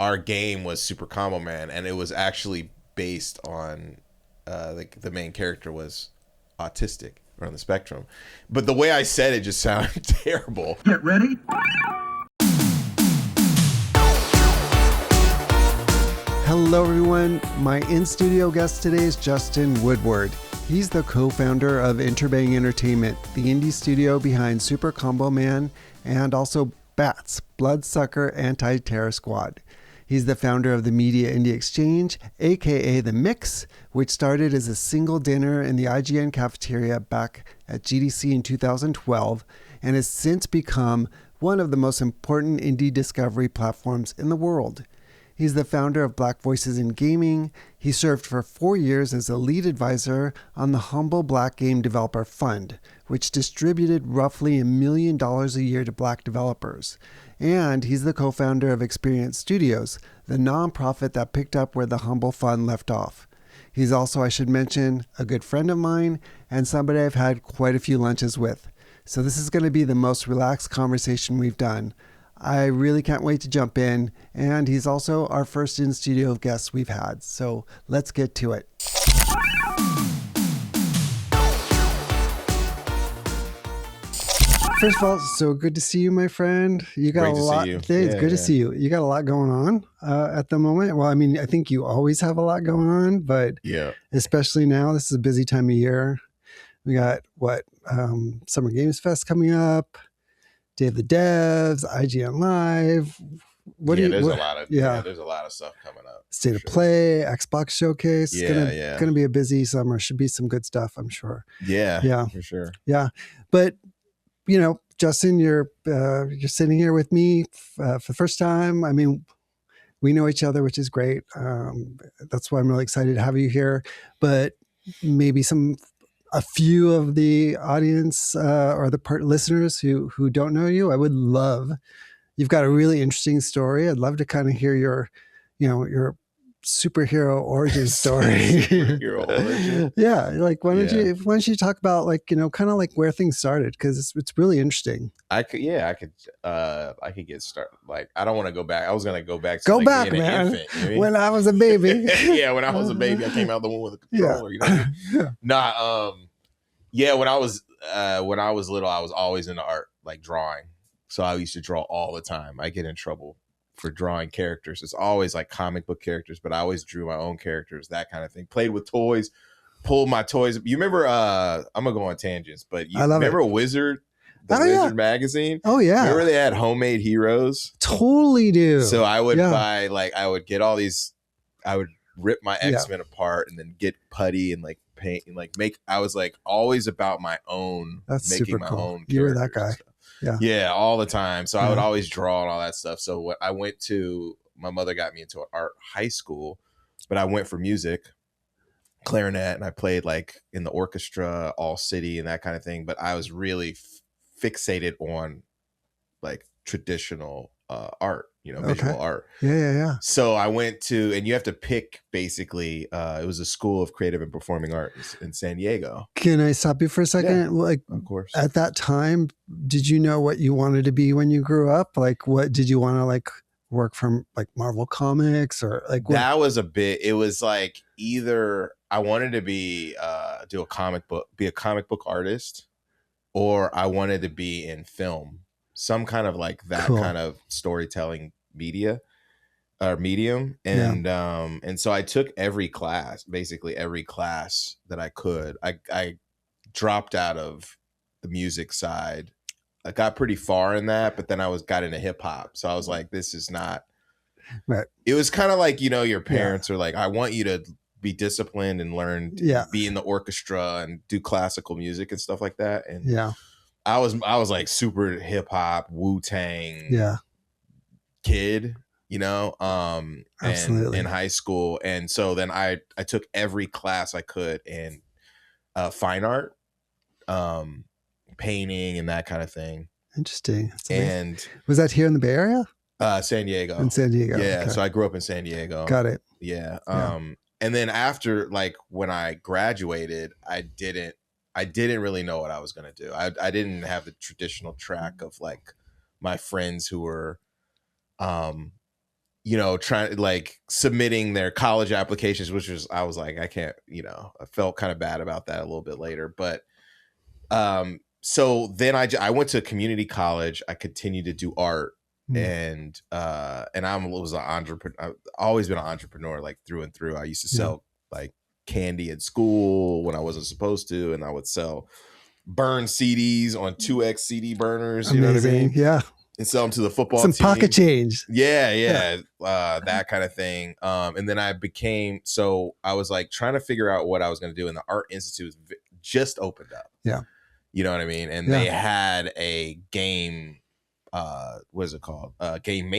our game was Super Comboman, and it was actually based on like the main character was autistic or on the spectrum. But the way I said it just sounded terrible. Get ready. Hello everyone, my in-studio guest today is Justin Woodward. He's the co-founder of Interabang Entertainment, the indie studio behind Super Comboman and also BATS, Bloodsucker Anti-Terror Squad. He's the founder of the Media Indie Exchange, aka The Mix, which started as a single dinner in the IGN cafeteria back at GDC in 2012 and has since become one of the most important indie discovery platforms in the world. He's the founder of Black Voices in Gaming. He served for 4 years as a lead advisor on the Humble Black Game Developer Fund, which distributed roughly $1 million a year to Black developers. And he's the co-founder of XPerience Studios, the nonprofit that picked up where the Humble Fund left off. He's also, I should mention, a good friend of mine and somebody I've had quite a few lunches with. So this is going to be the most relaxed conversation we've done. I really can't wait to jump in, and he's also our first in-studio guest we've had, so let's get to it. First of all, so good to see you, my friend. You got Great a to lot. see you. It's Yeah, good to yeah. see you. You got a lot going on at the moment. Well, I mean, I think you always have a lot going on, but Yeah. especially now, this is a busy time of year. We got Summer Games Fest coming up. Day of the Devs, IGN Live. There's a lot of stuff coming up. State of Play, Xbox Showcase. Yeah, Gonna be a busy summer. Should be some good stuff, I'm sure. Yeah, for sure. Yeah, but you know, Justin, you're sitting here with me for the first time. I mean, we know each other, which is great. That's why I'm really excited to have you here. But maybe a few of the audience or the listeners who don't know you, I would love, you've got a really interesting story. I'd love to kind of hear your superhero origin story. Superhero origin. Yeah. Like, why don't you talk about kind of like where things started? Cause it's really interesting. I could get started. Like, I don't want to go back. I was going to go back to Go back, being man. an infant. You know what I mean? When I was a baby. Yeah, when I was a baby, I came out the womb with a controller. You know what I mean? Yeah. When I was little, I was always into art, like drawing. So I used to draw all the time. I get in trouble for drawing characters. It's always like comic book characters, but I always drew my own characters, that kind of thing. Played with toys, pulled my toys. You remember, I'm going to go on tangents, but you remember Wizard? The Wizard magazine? Oh, yeah. Remember they had homemade heroes? Totally do. So I would buy, I would get all these, I would rip my X-Men apart and then get putty and like paint and like make, I was like always about my own, That's making super my cool. own You were that characters guy. Yeah, all the time. So I would always draw and all that stuff. So when I went to, my mother got me into an art high school, but I went for music, clarinet, and I played like in the orchestra, all city and that kind of thing. But I was really fixated on like traditional art, visual art. Yeah. So I went to, and you have to pick basically, it was a school of creative and performing arts in San Diego. Can I stop you for a second? Yeah, like, of course. At that time, did you know what you wanted to be when you grew up? Like, what did you want to like work from, like Marvel Comics or like? That was a bit. It was like either I wanted to be be a comic book artist, or I wanted to be in film, some kind of like that kind of storytelling medium. And so I took basically every class that I could. I dropped out of the music side. I got pretty far in that, but then got into hip hop. So I was like, this is not right. It was kind of like, your parents are like, I want you to be disciplined and learn to be in the orchestra and do classical music and stuff like that. And I was like super hip hop, Wu-Tang kid, Absolutely. in high school. And so then I took every class I could in fine art, painting and that kind of thing. Interesting. And was that here in the Bay Area? San Diego. In San Diego. Yeah. Okay. So I grew up in San Diego. Got it. Yeah. And then after, like, when I graduated, I didn't really know what I was going to do. I didn't have the traditional track of like my friends who were trying like submitting their college applications, which was, I was like, I can't, I felt kind of bad about that a little bit later. But so then I went to community college. I continued to do art, and I was an entrepreneur. I've always been an entrepreneur, like through and through. I used to sell like candy at school when I wasn't supposed to, and I would burn CDs on 2X CD burners. Amazing. You know what I mean? Yeah. And sell them to the football Some team. pocket change. Yeah. That kind of thing. And then I was like trying to figure out what I was going to do. And the Art Institute just opened up. Yeah. You know what I mean? And they had a game, what is it called? Game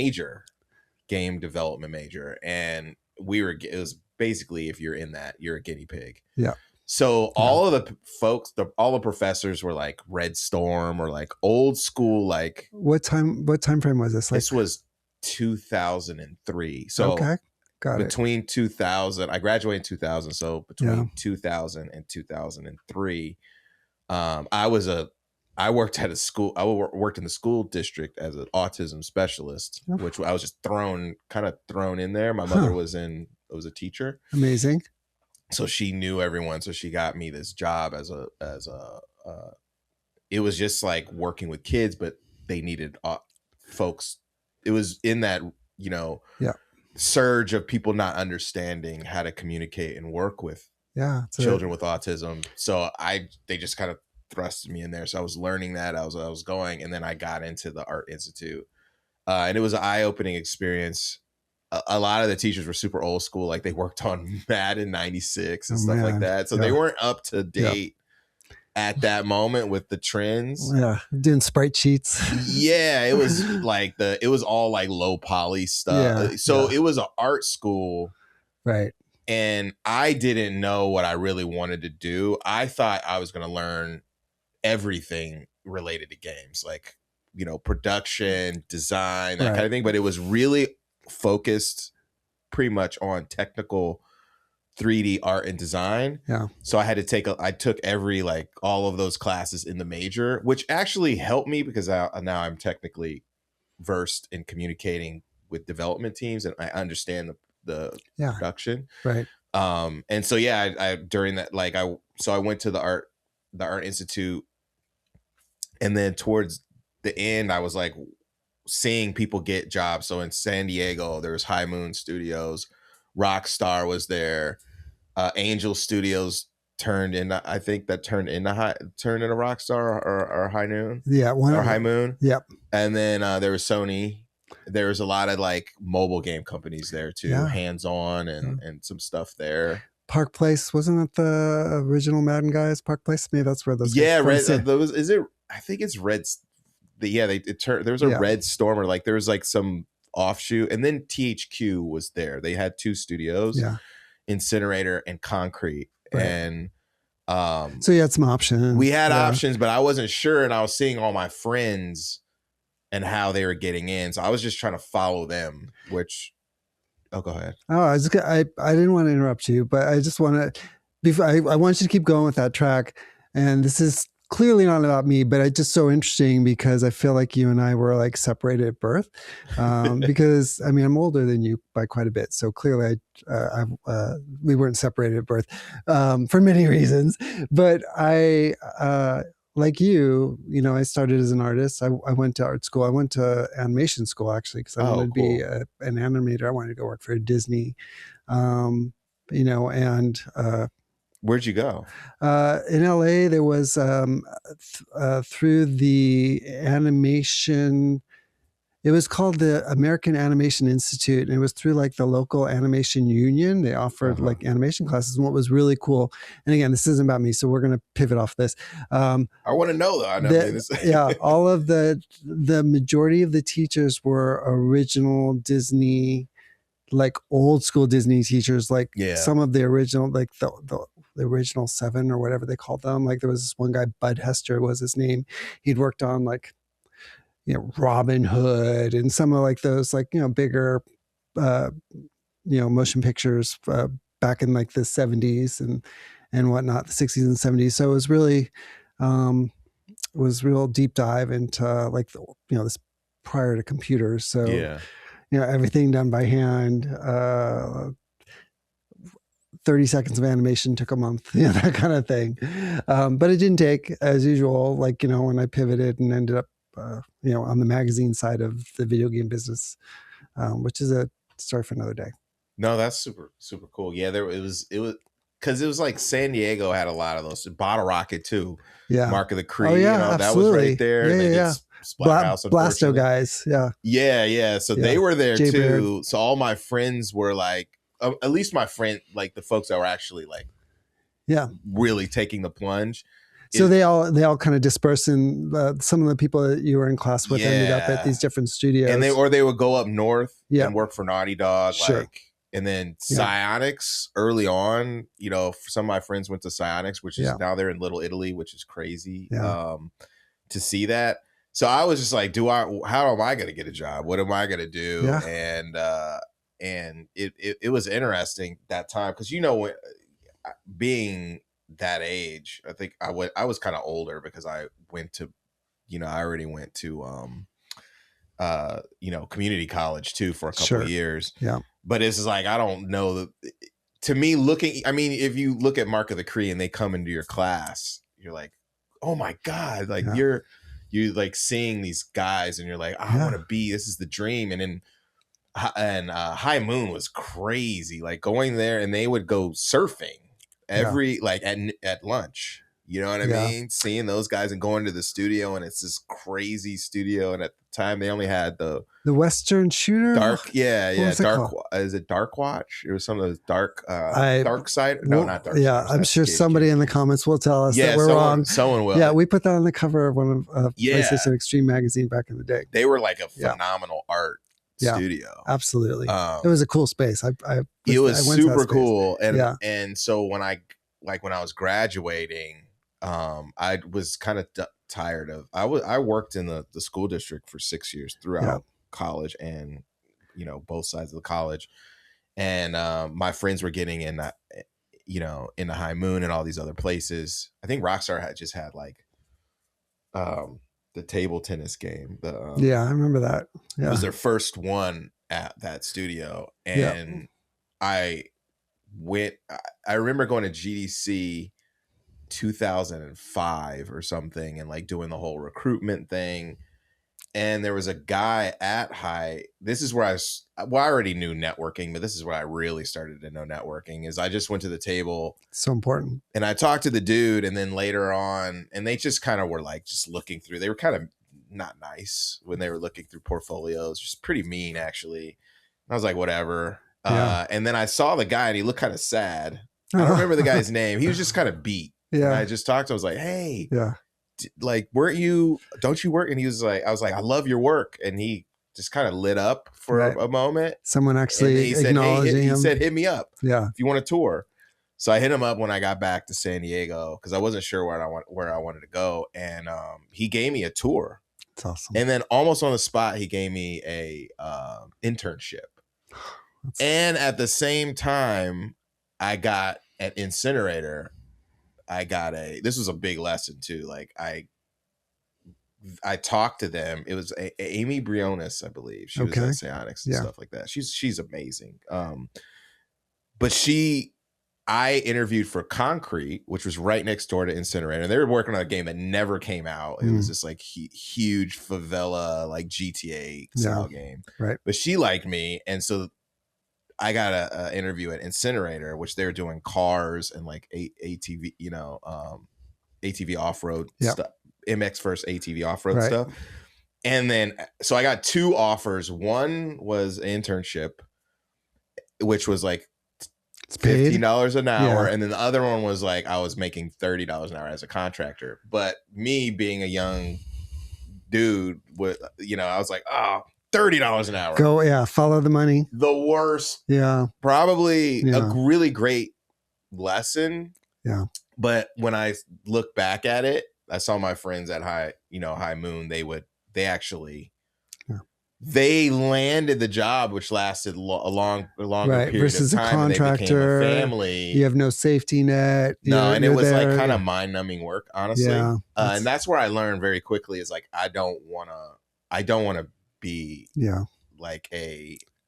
development major. And it was basically, if you're in that, you're a guinea pig. Yeah. So all of the folks, all the professors were like Red Storm or like old school. Like what time frame was this? Like, this was 2003. So okay, got between it. 2000, I graduated in 2000. So between 2000 and 2003, I worked at a school. I worked in the school district as an autism specialist, which I was just thrown in there. My mother was a teacher. Amazing. So she knew everyone. So she got me this job it was just like working with kids, but they needed folks. It was in that, surge of people not understanding how to communicate and work with children with autism. So they just kind of thrusted me in there. So I was learning that I was going, and then I got into the Art Institute, and it was an eye-opening experience. A lot of the teachers were super old school. Like they worked on Madden 96 and stuff like that. So they weren't up to date at that moment with the trends. Yeah. Doing sprite sheets. Yeah. It was like it was all like low poly stuff. It was an art school. Right. And I didn't know what I really wanted to do. I thought I was going to learn everything related to games, like, production, design, that kind of thing. But it was really focused pretty much on technical 3D art and design. Yeah. So I took every, like all of those classes in the major, which actually helped me because now I'm technically versed in communicating with development teams and I understand the production. Right. And so, I during that, like I went to the Art Institute, and then towards the end, I was like seeing people get jobs. So in San Diego, there was High Moon Studios, Rockstar was there, Angel Studios turned into Rockstar or High Noon. Yeah, or High Moon. Yep. And then there was Sony. There was a lot of like mobile game companies there too, Hands On and some stuff there. Park Place, wasn't it the original Madden guys? Park Place, maybe that's where those. Yeah, is it? I think it's Red. There was a Red Stormer, like there was like some offshoot, and then THQ was there. They had two studios, Incinerator and Concrete, and so you had some options. We had options, but I wasn't sure, and I was seeing all my friends and how they were getting in, so I was just trying to follow them. Go ahead. Oh, I didn't want to interrupt you, but I just want to. I want you to keep going with that track, and this is clearly not about me, but it's just so interesting because I feel like you and I were like separated at birth. Because I mean, I'm older than you by quite a bit. So clearly we weren't separated at birth, for many reasons, but like you, I started as an artist. I went to art school. I went to animation school actually, because I wanted to be an animator. I wanted to go work for Disney, and where'd you go? In LA, there was through the animation. It was called the American Animation Institute, and it was through like the local animation union. They offered like animation classes. And what was really cool, and again, this isn't about me, so we're going to pivot off this. I want to know though. I know this. All of the majority of the teachers were original Disney, like old school Disney teachers, like some of the original, like the original 7 or whatever they called them. Like there was this one guy, Bud Hester was his name. He'd worked on like, Robin Hood and some of like those like, bigger, motion pictures back in like the 70s and whatnot, the 60s and 70s. So it was really, was real deep dive into like, this prior to computers. So everything done by hand. 30 seconds of animation took a month, that kind of thing. But it didn't take, as usual, like, when I pivoted and ended up, on the magazine side of the video game business, which is a story for another day. No, that's super, super cool. Yeah, it was because it was like San Diego had a lot of those. Bottle Rocket too. Yeah. Mark of the Cree. Oh, yeah, that was right there. Yeah, and yeah. Splathouse, Blasto guys. Yeah. Yeah. So they were there Jay too. Beard. So all my friends were like, at least my friend, like the folks that were actually like, really taking the plunge. So they all kind of dispersed, and some of the people that you were in class with ended up at these different studios, and they would go up north and work for Naughty Dog, and then Psionics early on. Some of my friends went to Psionics, which is now they're in Little Italy, which is crazy to see that. So I was just like, how am I going to get a job? What am I going to do? Yeah. And it was interesting that time because when being that age, I think I was kind of older because I went to, I already went to community college too for a couple of years. Yeah. But it's just like I don't know to me if you look at Mark of the Cree and they come into your class, you're like, oh my God, like you're like seeing these guys and you're like, I want to be, this is the dream. And High Moon was crazy, like going there, and they would go surfing like at lunch. You know what I mean? Seeing those guys and going to the studio, and it's this crazy studio. And at the time, they only had the Western Shooter, Dark. Dark. Is it Dark Watch? It was some of those dark side. No, not Dark. Yeah, I'm sure somebody in the comments will tell us that we're wrong. Someone will. Yeah, we put that on the cover of one of PlayStation Extreme magazine back in the day. They were like a phenomenal art studio. Absolutely. It was a cool space. It was super cool. And so when I was graduating, I was kind of tired of, I worked in the school district for 6 years throughout college and, both sides of the college. And my friends were getting in that, into High Moon and all these other places. I think Rockstar had like, the table tennis game. I remember that. It was their first one at that studio. And I remember going to GDC 2005 or something and like doing the whole recruitment thing. And there was a guy at High. This is where I already knew networking, but this is where I really started to know networking. Is I just went to the table. So important. And I talked to the dude, and then later on, and they just kind of were like just looking through. They were kind of not nice when they were looking through portfolios, just pretty mean actually. And I was like, whatever. And then I saw the guy, and he looked kind of sad. I don't remember the guy's name. He was just kind of beat. Yeah. And I just talked to him. I was like, hey. Yeah. Like, don't you work? And he was like, I was like, I love your work. And he just kind of lit up for a moment. Someone actually acknowledging him. He said, hit me up. Yeah. If you want a tour. So I hit him up when I got back to San Diego because I wasn't sure where I wanted to go. And he gave me a tour. That's awesome. And then almost on the spot, he gave me a internship. And at the same time, I got at Incinerator, this was a big lesson too. Like I talked to them. It was Amy Briones, I believe. She was at Psionics and stuff like that. She's amazing. But I interviewed for Concrete, which was right next door to Incinerator. And they were working on a game that never came out. It was this like huge favela, like GTA style game. Right. But she liked me. And so I got a interview at Incinerator, which they were doing cars and like ATV, ATV off-road stuff, MX first ATV off-road stuff. And then, so I got two offers. One was an internship, which was like $50 an hour. And then the other one was like, I was making $30 an hour as a contractor. But me being a young dude, I was like, $30 an hour. Go, follow the money. The worst. Yeah. Probably a really great lesson. Yeah. But when I look back at it, I saw my friends at High Moon. They actually they landed the job, which lasted a longer period versus of time. A contractor, and they became a family. You have no safety net. And it was like kind of mind numbing work, honestly. Yeah, and that's where I learned very quickly is like I don't want to be like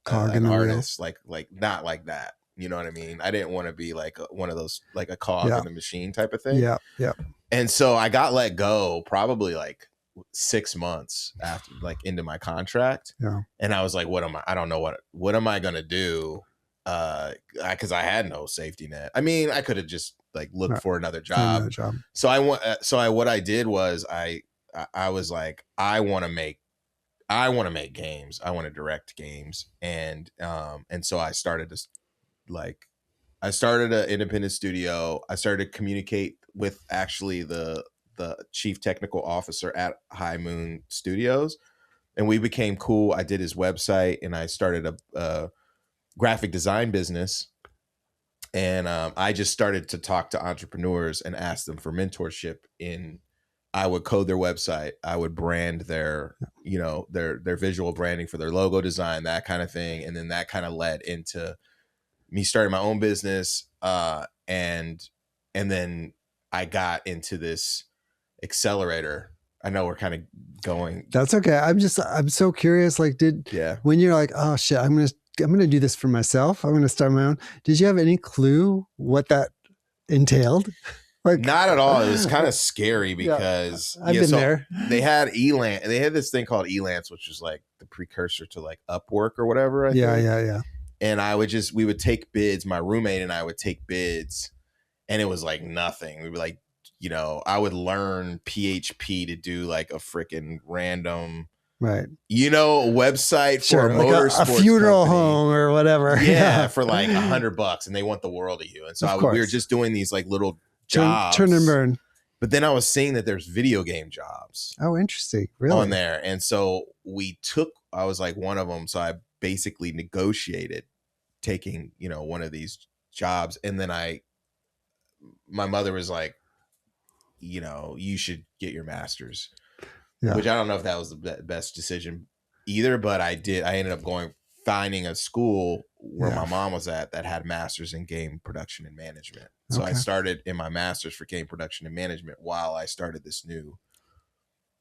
Cog in an the wheel. artist, like not like that. You know what I mean? I didn't want to be like one of those, like a cog in the machine type of thing. Yeah. Yeah. And so I got let go probably like 6 months after, like, into my contract. Yeah. And I was like, I don't know what am I gonna do? Because I had no safety net. I mean, I could have just like looked for another job. So what I did was I was like, I want to make games. I want to direct games. And so I started to I started an independent studio. I started to communicate with actually the chief technical officer at High Moon Studios, and we became cool. I did his website, and I started a graphic design business. And I just started to talk to entrepreneurs and ask them for mentorship. I would code their website. I would brand their visual branding for their logo design, that kind of thing. And then that kind of led into me starting my own business. And then I got into this accelerator. I know we're kind of going. That's okay. I'm so curious. Like, when you're like, oh shit, I'm going to do this for myself, I'm going to start my own. Did you have any clue what that entailed? Like, not at all. It was kind of scary because I've been there. They had Elance. They had this thing called Elance, which was like the precursor to like Upwork or whatever. I think. Yeah. And we would take bids. My roommate and I would take bids, and it was like nothing. We'd be like, I would learn PHP to do like a freaking random, website for a motorsports a funeral company. home or whatever. Yeah, for like $100, and they want the world of you. And so we were just doing these like little jobs, turn and burn. But then I was seeing that there's video game jobs. Oh, interesting. Really? On there. And so I was like one of them. So I basically negotiated taking, one of these jobs. And then my mother was like, you should get your master's, which I don't know if that was the best decision either, but I ended up finding a school where my mom was at that had masters in game production and management. So I started in my master's for game production and management while I started this new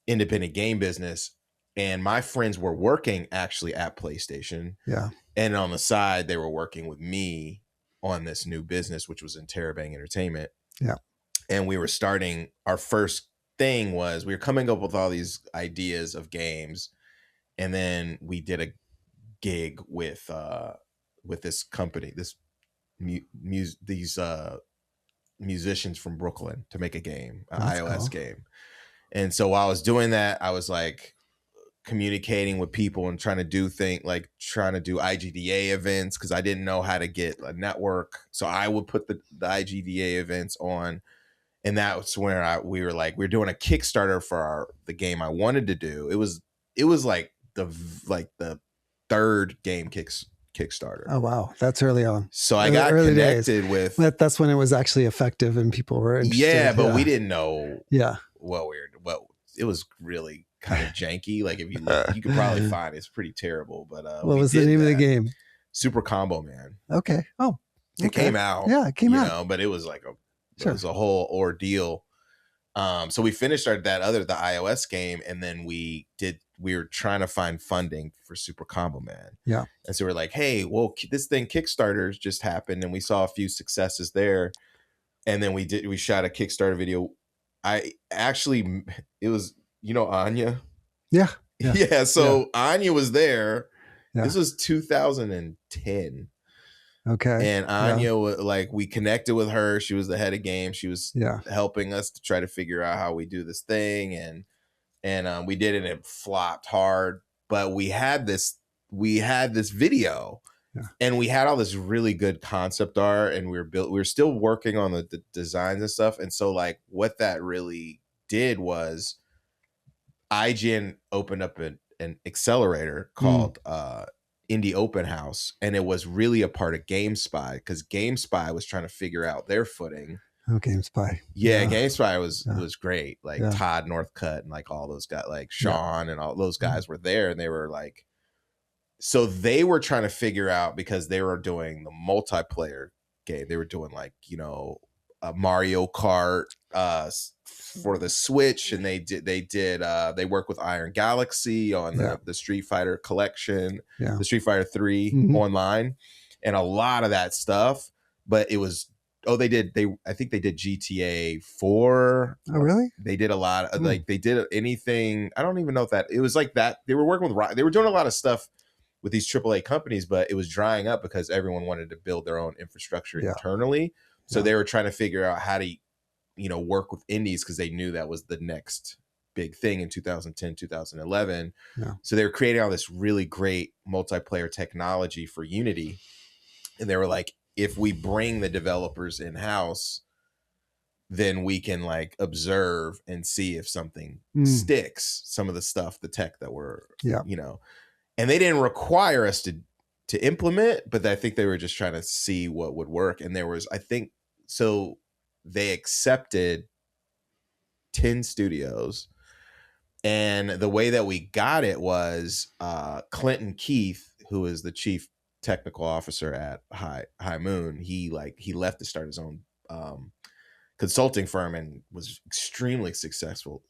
independent game business. And my friends were working actually at PlayStation. Yeah. And on the side, they were working with me on this new business, which was Interabang Entertainment. Yeah. And we were starting, our first thing was we were coming up with all these ideas of games. And then we did a gig with this company, these musicians from Brooklyn to make a game, an iOS game. And so while I was doing that, I was like communicating with people and trying to do IGDA events, because I didn't know how to get a network. So I would put the IGDA events on. And that's where we were like, we're doing a Kickstarter for the game I wanted to do. It was like the third game Kickstarter. Oh wow, that's early on. So I got connected with. That's when it was actually effective and people were interested. Yeah, but we didn't know. Yeah. Well, it was really kind of janky. Like if you look, you could probably find it's pretty terrible. But what was the name of the game? Super Comboman. Okay. Oh, it came out. Yeah, it came out. But it was like it was a whole ordeal. So we finished the iOS game, and then we were trying to find funding for Super Comboman. Yeah. And so we're like, hey, well, this thing Kickstarter just happened, and we saw a few successes there. And then we shot a Kickstarter video. It was, Anya. Yeah. Yeah. So Anya was there. Yeah. This was 2010. Okay. And Anya, we connected with her. She was the head of game. She was helping us to try to figure out how we do this thing. And we did it, and it flopped hard. But we had this video, and we had all this really good concept art, and we were still working on the designs and stuff. And so like what that really did was IGN opened up an accelerator called Indie Open House, and it was really a part of GameSpy, because GameSpy was trying to figure out their footing. Oh, GameSpy. Yeah, GameSpy was great. Like Todd Northcutt and like all those guys, like Sean and all those guys were there, and they were like, so they were trying to figure out, because they were doing the multiplayer game. They were doing like, Mario Kart for the Switch, and they work with Iron Galaxy on the Street Fighter collection, the Street Fighter 3 online, and a lot of that stuff. But it was I think they did GTA 4. Oh, really? They did a lot of like they did anything. I don't even know if that it was like that. They were working with, they were doing a lot of stuff with these AAA companies, but it was drying up because everyone wanted to build their own infrastructure internally. So they were trying to figure out how to, work with indies, because they knew that was the next big thing in 2010, 2011. So they were creating all this really great multiplayer technology for Unity. And they were like, if we bring the developers in-house, then we can like observe and see if something sticks, some of the stuff, the tech that we're, and they didn't require us to implement, but I think they were just trying to see what would work. And there was, I think, so they accepted 10 studios. And the way that we got it was Clinton Keith, who is the chief technical officer at High Moon, he left to start his own consulting firm and was extremely successful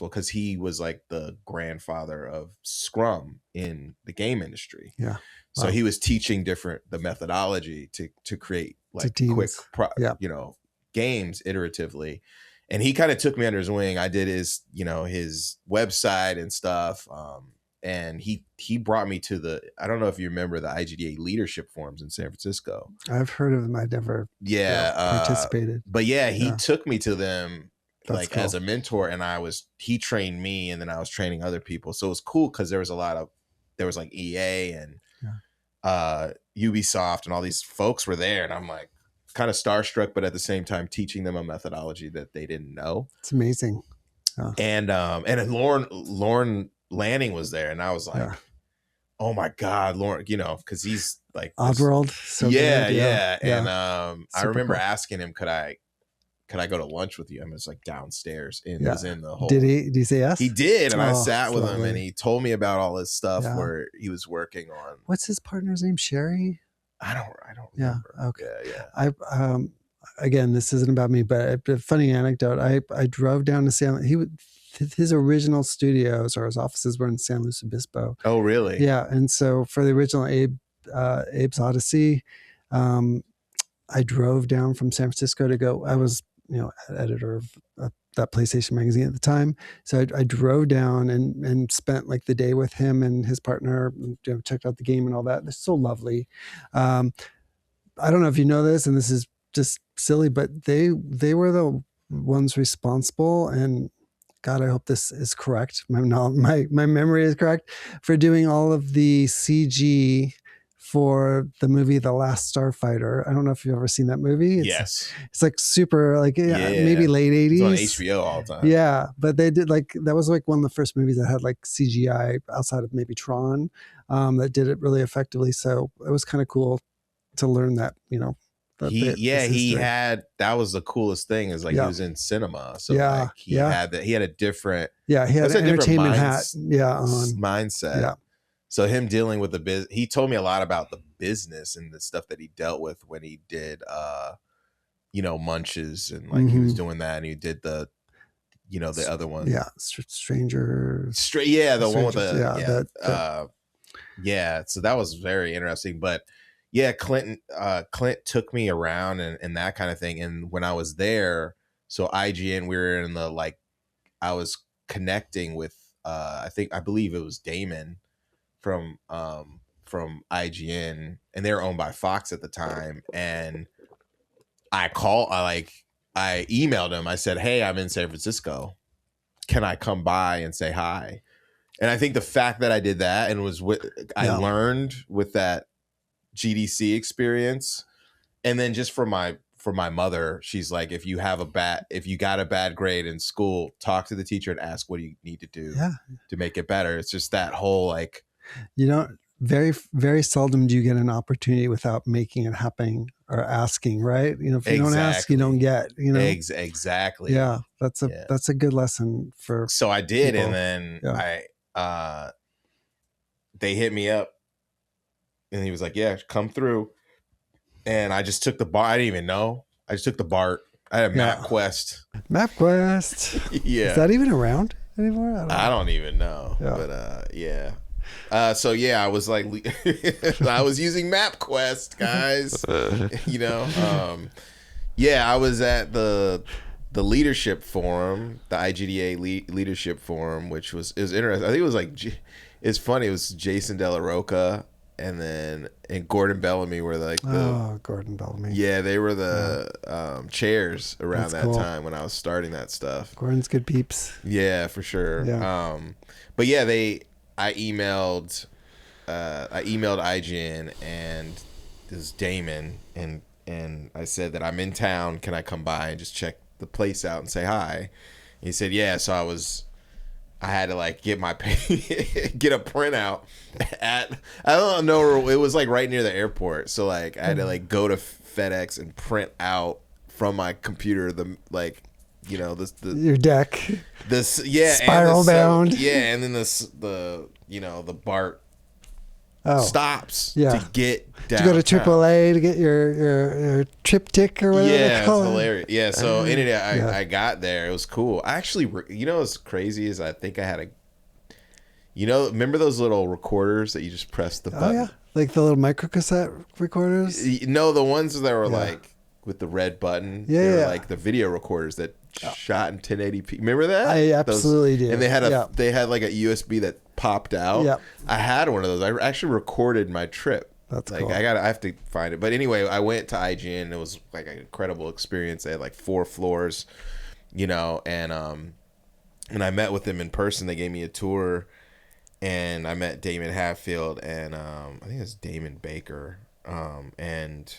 because he was like the grandfather of Scrum in the game industry. So he was teaching the methodology to create like quick games iteratively. And he kind of took me under his wing. I did his website and stuff. And he brought me to I don't know if you remember the IGDA leadership forums in San Francisco. I've heard of them. I never participated. But he took me to them. That's cool. As a mentor, and he trained me, and then I was training other people. So it was cool because there was like EA and Ubisoft, and all these folks were there, and I'm like kind of starstruck, but at the same time teaching them a methodology that they didn't know. It's amazing. And Lauren Lanning was there, and I was like, oh my God, Lauren, because he's like Oddworld. So yeah. And I remember asking him, could I go to lunch with you? I was like downstairs and it was in the whole. Did he say yes? He did. And I sat with him and he told me about all this stuff where he was working on. What's his partner's name? Sherry? I don't remember. Okay. Yeah. Again, this isn't about me, but a funny anecdote. I drove down to his original studios or his offices were in San Luis Obispo. Oh, really? Yeah. And so for the original Abe's Odyssey, I drove down from San Francisco to go. I was, editor of that PlayStation magazine at the time. So I drove down and spent like the day with him and his partner, checked out the game and all that. They're so lovely. I don't know if you know this, and this is just silly, but they were the ones responsible, and God, I hope this is correct. My memory is correct, for doing all of the CG for the movie The Last Starfighter. I don't know if you've ever seen that movie. It's like super, like maybe late 80s. It's on HBO all the time. Yeah, but they did that was like one of the first movies that had like CGI outside of maybe Tron, that did it really effectively. So it was kind of cool to learn that, he had, that was the coolest thing, is like he was in cinema. So he had a different, he had an entertainment hat mindset. Yeah. So him dealing with the business, he told me a lot about the business and the stuff that he dealt with when he did, Munches, and like he was doing that, and he did the, the other one. Yeah. Stranger. The one with the, so that was very interesting. But Clint took me around and that kind of thing. And when I was there, so IGN, we were in I was connecting with, I believe it was Damon from IGN, and they were owned by Fox at the time. And I emailed him. I said, hey, I'm in San Francisco. Can I come by and say hi? And I think the fact that I did that and I learned with that GDC experience, and then just for my mother, she's like, if you got a bad grade in school, talk to the teacher and ask what you need to do to make it better. It's just that whole very, very seldom do you get an opportunity without making it happen or asking, right? If you don't ask, you don't get, Exactly. Yeah. That's a good lesson for. So I did. People. And then they hit me up, and he was like, yeah, come through. And I just took the BART. I didn't even know. I just took the BART, I had a MapQuest. MapQuest. Yeah. Is that even around anymore? I don't even know. Yeah. But yeah. So yeah, I was like, I was using MapQuest, guys. You know, yeah, I was at the leadership forum, the IGDA leadership forum, which was interesting. I think it was like, it's funny. It was Jason De La Roca and Gordon Bellamy were like Gordon Bellamy. Yeah, they were the chairs around that time when I was starting that stuff. Gordon's good peeps. Yeah, for sure. Yeah. But yeah, I emailed IGN, and this is Damon, and I said that I'm in town. Can I come by and just check the place out and say hi? And he said, yeah. So I had to like get get a printout I don't know, it was like right near the airport. So like I had to like go to FedEx and print out from my computer your deck. Spiral bound. And then the BART stops to get down. To go to AAA to get your triptych or whatever. Yeah, it's hilarious. Yeah, so I got there. It was cool. I actually, what's crazy is I think I had remember those little recorders that you just press the button? Oh, yeah. Like the little micro cassette recorders? No, the ones that were like with the red button. Yeah, they were like the video recorders that shot in 1080p. Remember that? I absolutely do. And they had like a USB that popped out. Yep. I had one of those. I actually recorded my trip. That's like cool. I have to find it. But anyway, I went to IGN. It was like an incredible experience. They had like 4 floors, and I met with them in person. They gave me a tour, and I met Damon Hatfield and I think it's Damon Baker. And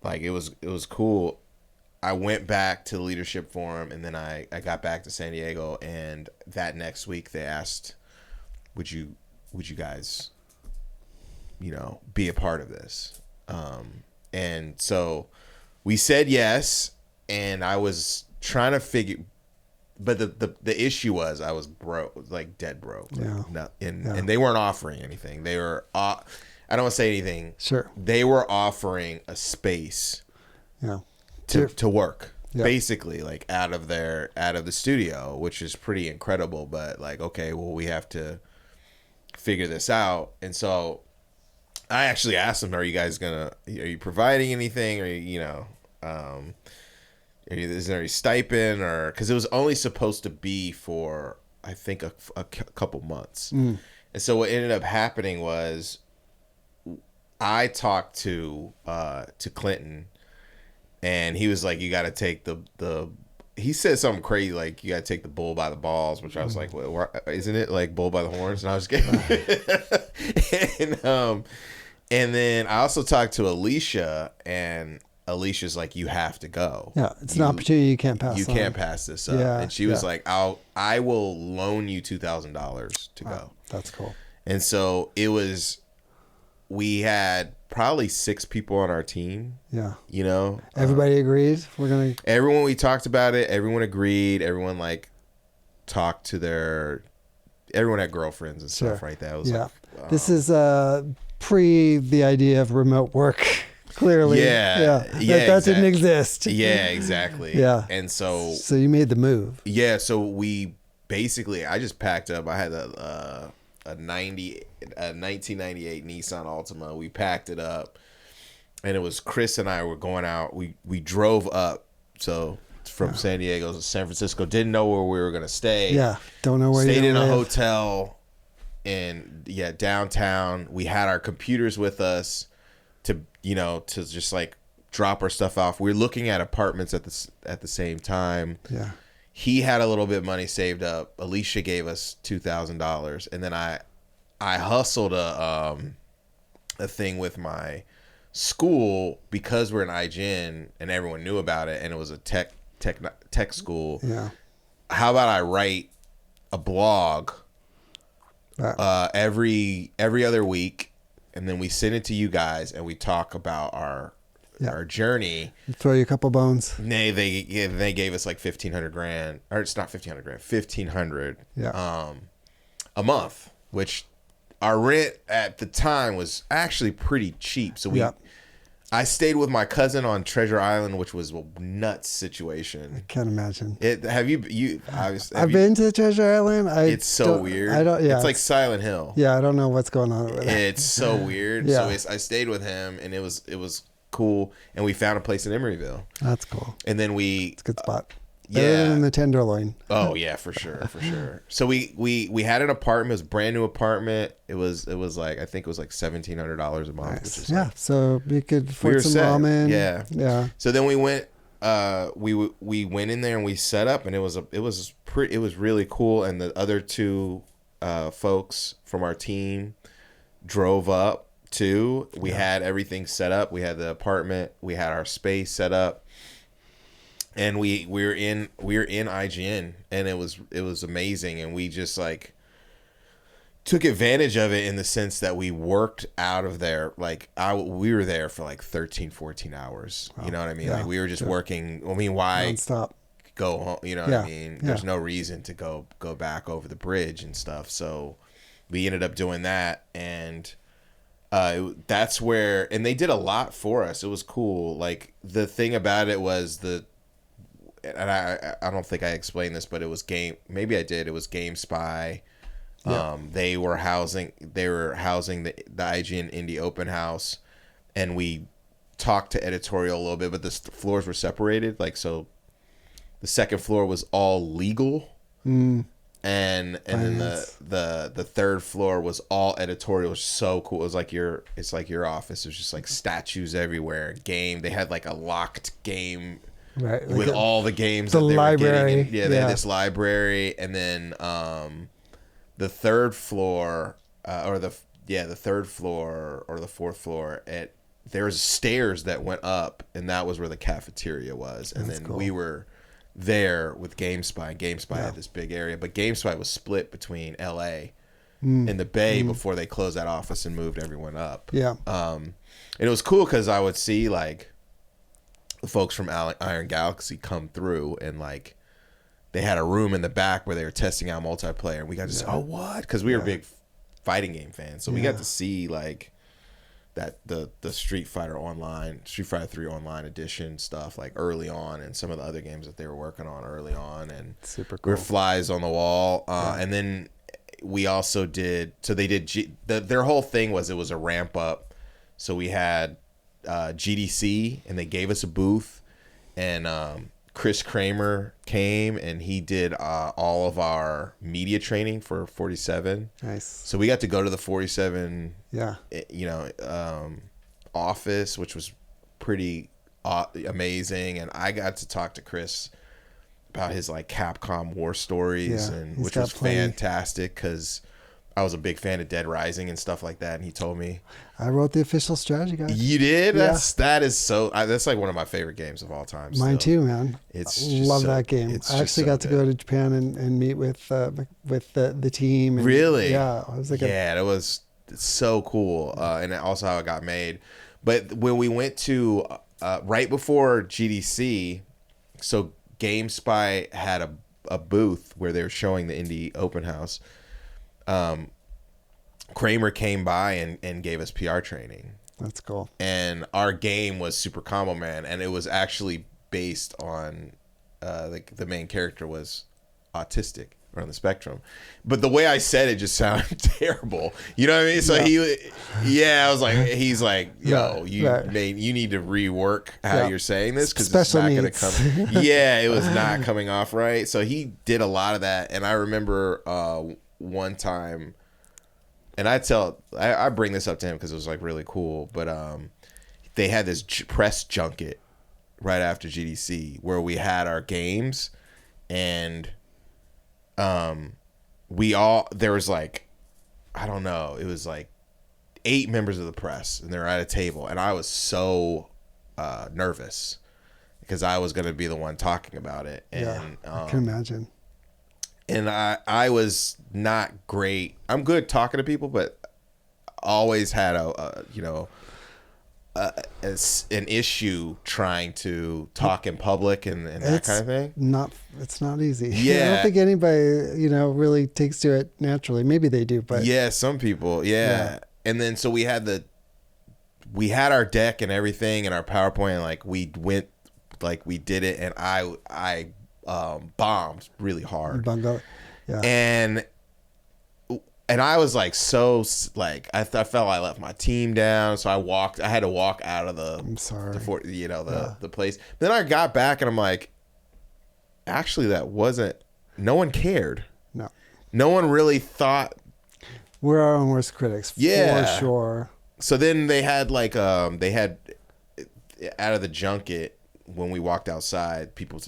like it was cool. I went back to the leadership forum, and then I got back to San Diego, and that next week they asked, would you guys be a part of this? And so we said yes, and I was trying to figure, but the issue was I was broke, like dead broke. And they weren't offering anything. They were, I don't want to say anything. Sure. They were offering a space. Yeah. To work. Basically, like out of the studio, which is pretty incredible, but like, okay, well, we have to figure this out. And so I actually asked them, are you providing anything, or is there any stipend, or because it was only supposed to be for I think a couple months. And so what ended up happening was I talked to Clinton, and he was like, you got to take he said something crazy, like you got to take the bull by the balls, which I was like, well, isn't it like bull by the horns? And I was kidding. And then I also talked to Alicia, and Alicia's like, you have to go. Yeah, it's an opportunity you can't pass. You can't pass this up. Yeah, and she was like, I will loan you $2,000 to go. That's cool. And so we had probably 6 people on our team. Yeah. Everybody agreed. Everyone, we talked about it. Everyone agreed. Everyone like talked to everyone had girlfriends and stuff, right? That was this is pre the idea of remote work. Clearly. That didn't exist. Yeah, exactly. Yeah. And so you made the move. Yeah. So we basically, I just packed up. I had a 1998 Nissan Altima. We packed it up, and it was Chris and I were going out. We drove up, so from San Diego to San Francisco. Didn't know where we were gonna stay. Yeah, don't know where. Stayed in a hotel in downtown. We had our computers with us to just like drop our stuff off. We were looking at apartments at the same time. Yeah. He had a little bit of money saved up. Alicia gave us $2,000, and then I hustled a thing with my school because we're in IGN and everyone knew about it, and it was a tech school. Yeah. How about I write a blog every other week, and then we send it to you guys, and we talk about our journey. Throw you a couple bones. They gave us like $1,500, or it's not $1,500, $1,500 a month, which our rent at the time was actually pretty cheap. So I stayed with my cousin on Treasure Island, which was a nuts I situation. can't imagine. I've Been to Treasure Island. It's so weird. I don't. Yeah, it's like Silent Hill. Yeah, I don't know what's going on over there. It's so weird. Yeah. So I stayed with him, and it was cool. And we found a place in Emeryville. That's cool. And then It's a good spot. Yeah. Better than the Tenderloin. Oh yeah, for sure. So we had an apartment. It was a brand new apartment. It was like, I think it was like $1,700 a month. Nice. Which is Yeah. like, So we could we were afford some set. ramen. Yeah. Yeah. So then we went. We went in there and we set up, and it was really cool. And the other two folks from our team drove up too. We had everything set up. We had the apartment. We had our space set up. And we were in IGN, and it was amazing, and we just like took advantage of it in the sense that we worked out of there. Like we were there for like 13, 14 hours. Wow. You know what I mean? Yeah. Like we were just working. I mean, why non-stop. Go home? You know what I mean? There's no reason to go back over the bridge and stuff. So we ended up doing that, and that's where. And they did a lot for us. It was cool. Like the thing about it was and I don't think I explained this, but it was maybe I did. It was GameSpy. Yeah. They were housing the IGN Indie Open House, and we talked to editorial a little bit, but the floors were separated. Like, so the second floor was all legal, and then the third floor was all editorial. It was so cool. It was like it's like your office. It was just like statues everywhere. They had like a locked game. Right, with all the games the that they library. were getting. They had this library, and then the third floor, the third floor or the fourth floor, there was stairs that went up, and that was where the cafeteria was. And That's then cool. We were there with GameSpy. GameSpy had this big area, but GameSpy was split between LA and the Bay before they closed that office and moved everyone up. Yeah. And it was cool because I would see like the folks from Iron Galaxy come through, and like they had a room in the back where they were testing out multiplayer, and we got to say, oh, what? Because we were big fighting game fans, so we got to see like that the Street Fighter 3 Online edition stuff like early on, and some of the other games that they were working on early on, and super cool. We were flies on the wall. And then we also did. So they did. Their whole thing was it was a ramp up. So we had GDC, and they gave us a booth, and Chris Kramer came, and he did all of our media training for 47. Nice. So we got to go to the 47 office, which was pretty amazing, and I got to talk to Chris about his like Capcom war stories, and which was fantastic because I was a big fan of Dead Rising and stuff like that, and he told me I wrote the official strategy guide. You did? Yeah. That's like one of my favorite games of all time. Mine too, man. Love that game. I actually got to go to Japan and meet with the team. And, really? Yeah. I was like, it was so cool, and also how it got made. But when we went to right before GDC, so GameSpy had a booth where they were showing the Indie Open House. Kramer came by and gave us PR training. That's cool. And our game was Super Comboman, and it was actually based on the main character was autistic or on the spectrum. But the way I said it just sounded terrible. You know what I mean? So I was like, he's like, yo, you need to rework how you're saying this because it's not going to come. Yeah, it was not coming off right. So he did a lot of that, and I remember one time, and I bring this up to him because it was like really cool, but they had this press junket right after GDC where we had our games, and there was like, I don't know, it was like 8 members of the press, and they're at a table, and I was so nervous because I was going to be the one talking about it. And I can imagine. And I was not great. I'm good talking to people, but always had an issue trying to talk in public and that kind of thing. It's not easy. Yeah. I don't think anybody, really takes to it naturally. Maybe they do, but yeah, some people. Yeah. And then so we had we had our deck and everything and our PowerPoint, and like we went, like we did it, and I bombed really hard. Yeah. And I was like, so like, I felt I left my team down. So I had to walk out of I'm sorry. the place. Then I got back and I'm like, actually, no one cared. No one really thought. We're our own worst critics. For sure. So then they had they had out of the junket, when we walked outside, people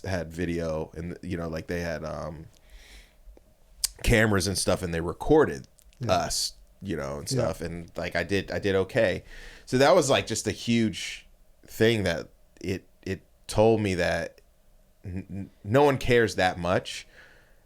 had video, and like they had cameras and stuff, and they recorded us, and stuff, and like I did okay. So that was like just a huge thing that it told me that no one cares that much,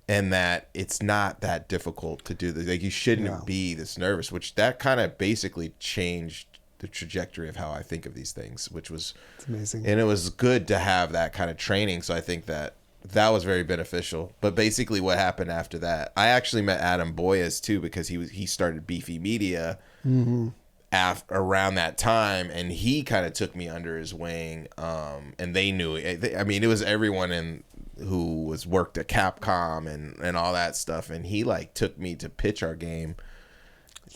and that it's not that difficult to do this. Like, you shouldn't be this nervous, which that kind of basically changed the trajectory of how I think of these things, which was amazing. And it was good to have that kind of training. So I think that was very beneficial. But basically what happened after that, I actually met Adam Boyes too, because he started Beefy Media around that time, and he kind of took me under his wing. And they knew it. I mean, it was everyone who was worked at Capcom and all that stuff, and he like took me to pitch our game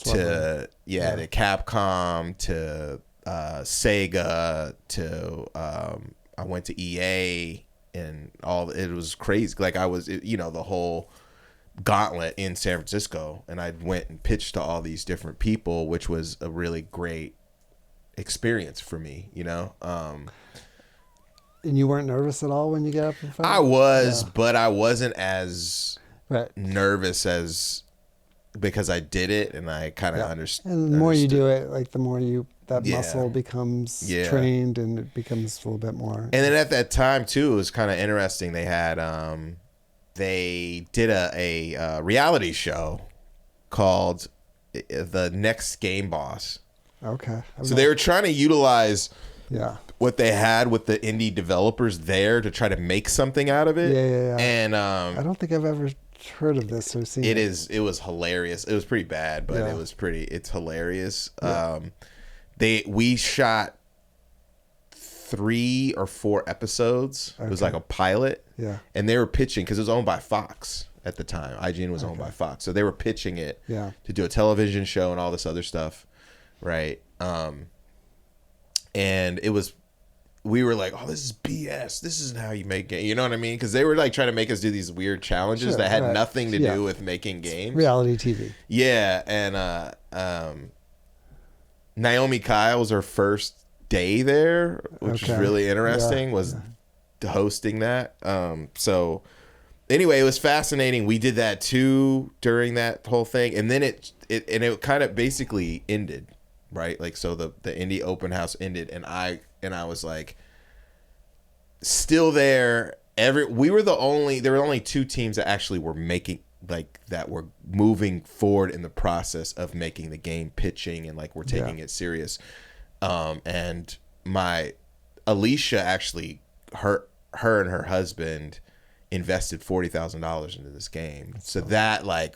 to Capcom, to Sega, to I went to EA, and it was crazy. Like I was, the whole gauntlet in San Francisco, and I went and pitched to all these different people, which was a really great experience for me, And you weren't nervous at all when you got up in front? I was, but I wasn't as nervous as, because I did it and I kind of understood. And the more you do it, like the more that muscle becomes trained, and it becomes a little bit more. And then at that time too, it was kind of interesting. They had they did a reality show called The Next Game Boss. Okay. So they were trying to utilize what they had with the indie developers there to try to make something out of it. Yeah. And I don't think I've ever heard of this or seen it. It was hilarious. It was pretty bad, but it's hilarious. Yeah. We shot 3 or 4 episodes. It was like a pilot. Yeah. And they were pitching, because it was owned by Fox at the time. IGN was owned by Fox. So they were pitching it to do a television show and all this other stuff. Right. And we were like, oh, this is BS. This isn't how you make games. You know what I mean? Because they were like trying to make us do these weird challenges that had nothing to do with making games. Reality TV. Yeah. And Naomi Kyle was her first day there, which was really interesting, was hosting that. So anyway, it was fascinating. We did that too during that whole thing. And then it kind of basically ended, right? Like, so the indie open house ended, and I was like still there. There were only 2 teams that actually were making, like, that were moving forward in the process of making the game, pitching, and like we're taking it serious. And my Alicia, actually, her and her husband invested $40,000 into this game. So that like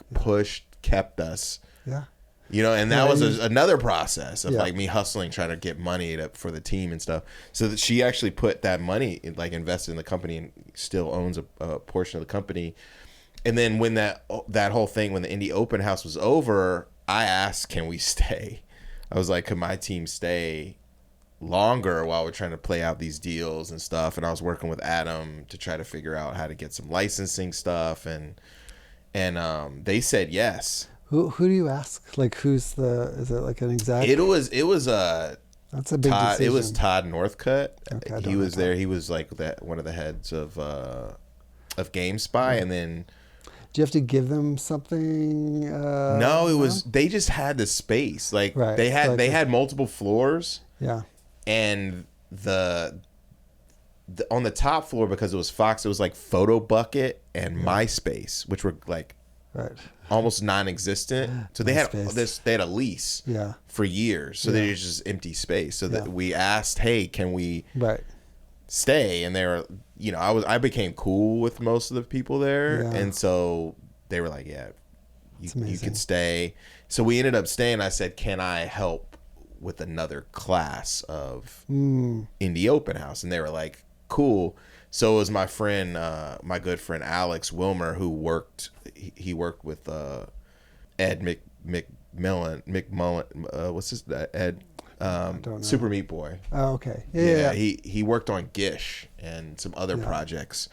kept us. Yeah. And that was another process of like me hustling, trying to get money for the team and stuff. So that she actually put that money, invested in the company, and still owns a portion of the company. And then when that whole thing, when the indie open house was over, I asked, can we stay? I was like, could my team stay longer while we're trying to play out these deals and stuff? And I was working with Adam to try to figure out how to get some licensing stuff, and they said yes. Who do you ask? Like, is it like an exec? It was that's a big decision. It was Todd Northcutt. Okay, he was there. He was like one of the heads of GameSpy, and then. Do you have to give them something? No, they just had the space. Like they had multiple floors. Yeah. And the on the top floor, because it was Fox, it was like Photo Bucket and MySpace, which were like almost non-existent. So they had a lease for years. So they just empty space. So that we asked, hey, can we stay? And they were, I became cool with most of the people there, and so they were like, you can stay. So we ended up staying. I said, can I help with another class of indie open house, and they were like, cool. So it was my friend, my good friend Alex Wilmer, who worked with Ed McMullen, what's his Ed Super Meat Boy. Oh, okay. Yeah. He worked on Gish and some other projects.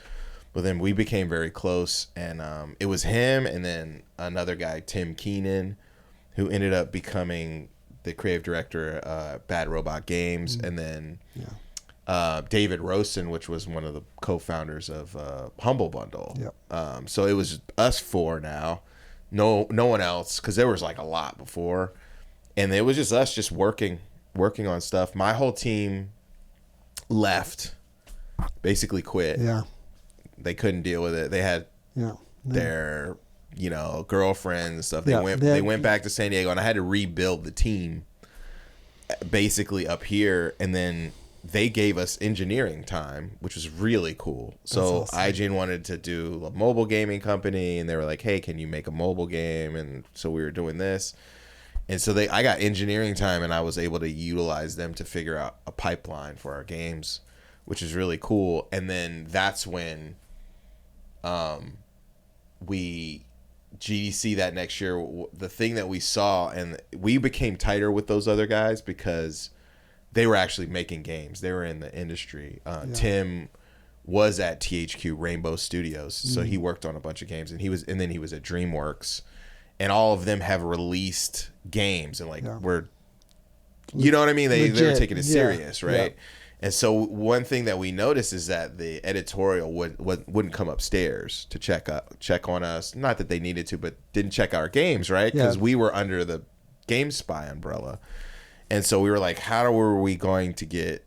But then we became very close, and it was him and then another guy, Tim Keenan, who ended up becoming the creative director at Bad Robot Games, and then David Rosen, which was one of the co-founders of Humble Bundle. Yep. So it was us four now, no one else, because there was like a lot before, and it was just us just working on stuff. My whole team left, basically quit. Yeah. They couldn't deal with it. They had their, girlfriends and stuff. They went back to San Diego, and I had to rebuild the team basically up here. And then they gave us engineering time, which was really cool. So awesome. IGN wanted to do a mobile gaming company, and they were like, hey, can you make a mobile game? And so we were doing this. And so I got engineering time, and I was able to utilize them to figure out a pipeline for our games, which is really cool. And then that's when GDC that next year, the thing that we saw, and we became tighter with those other guys because they were actually making games. They were in the industry. Tim was at THQ Rainbow Studios, so he worked on a bunch of games, and then he was at DreamWorks, and all of them have released games, and we're, you know what I mean? They were taking it serious, right? Yeah. And so one thing that we noticed is that the editorial wouldn't come upstairs to check on us. Not that they needed to, but didn't check our games, right? Because we were under the GameSpy umbrella. And so we were like, how were we going to get,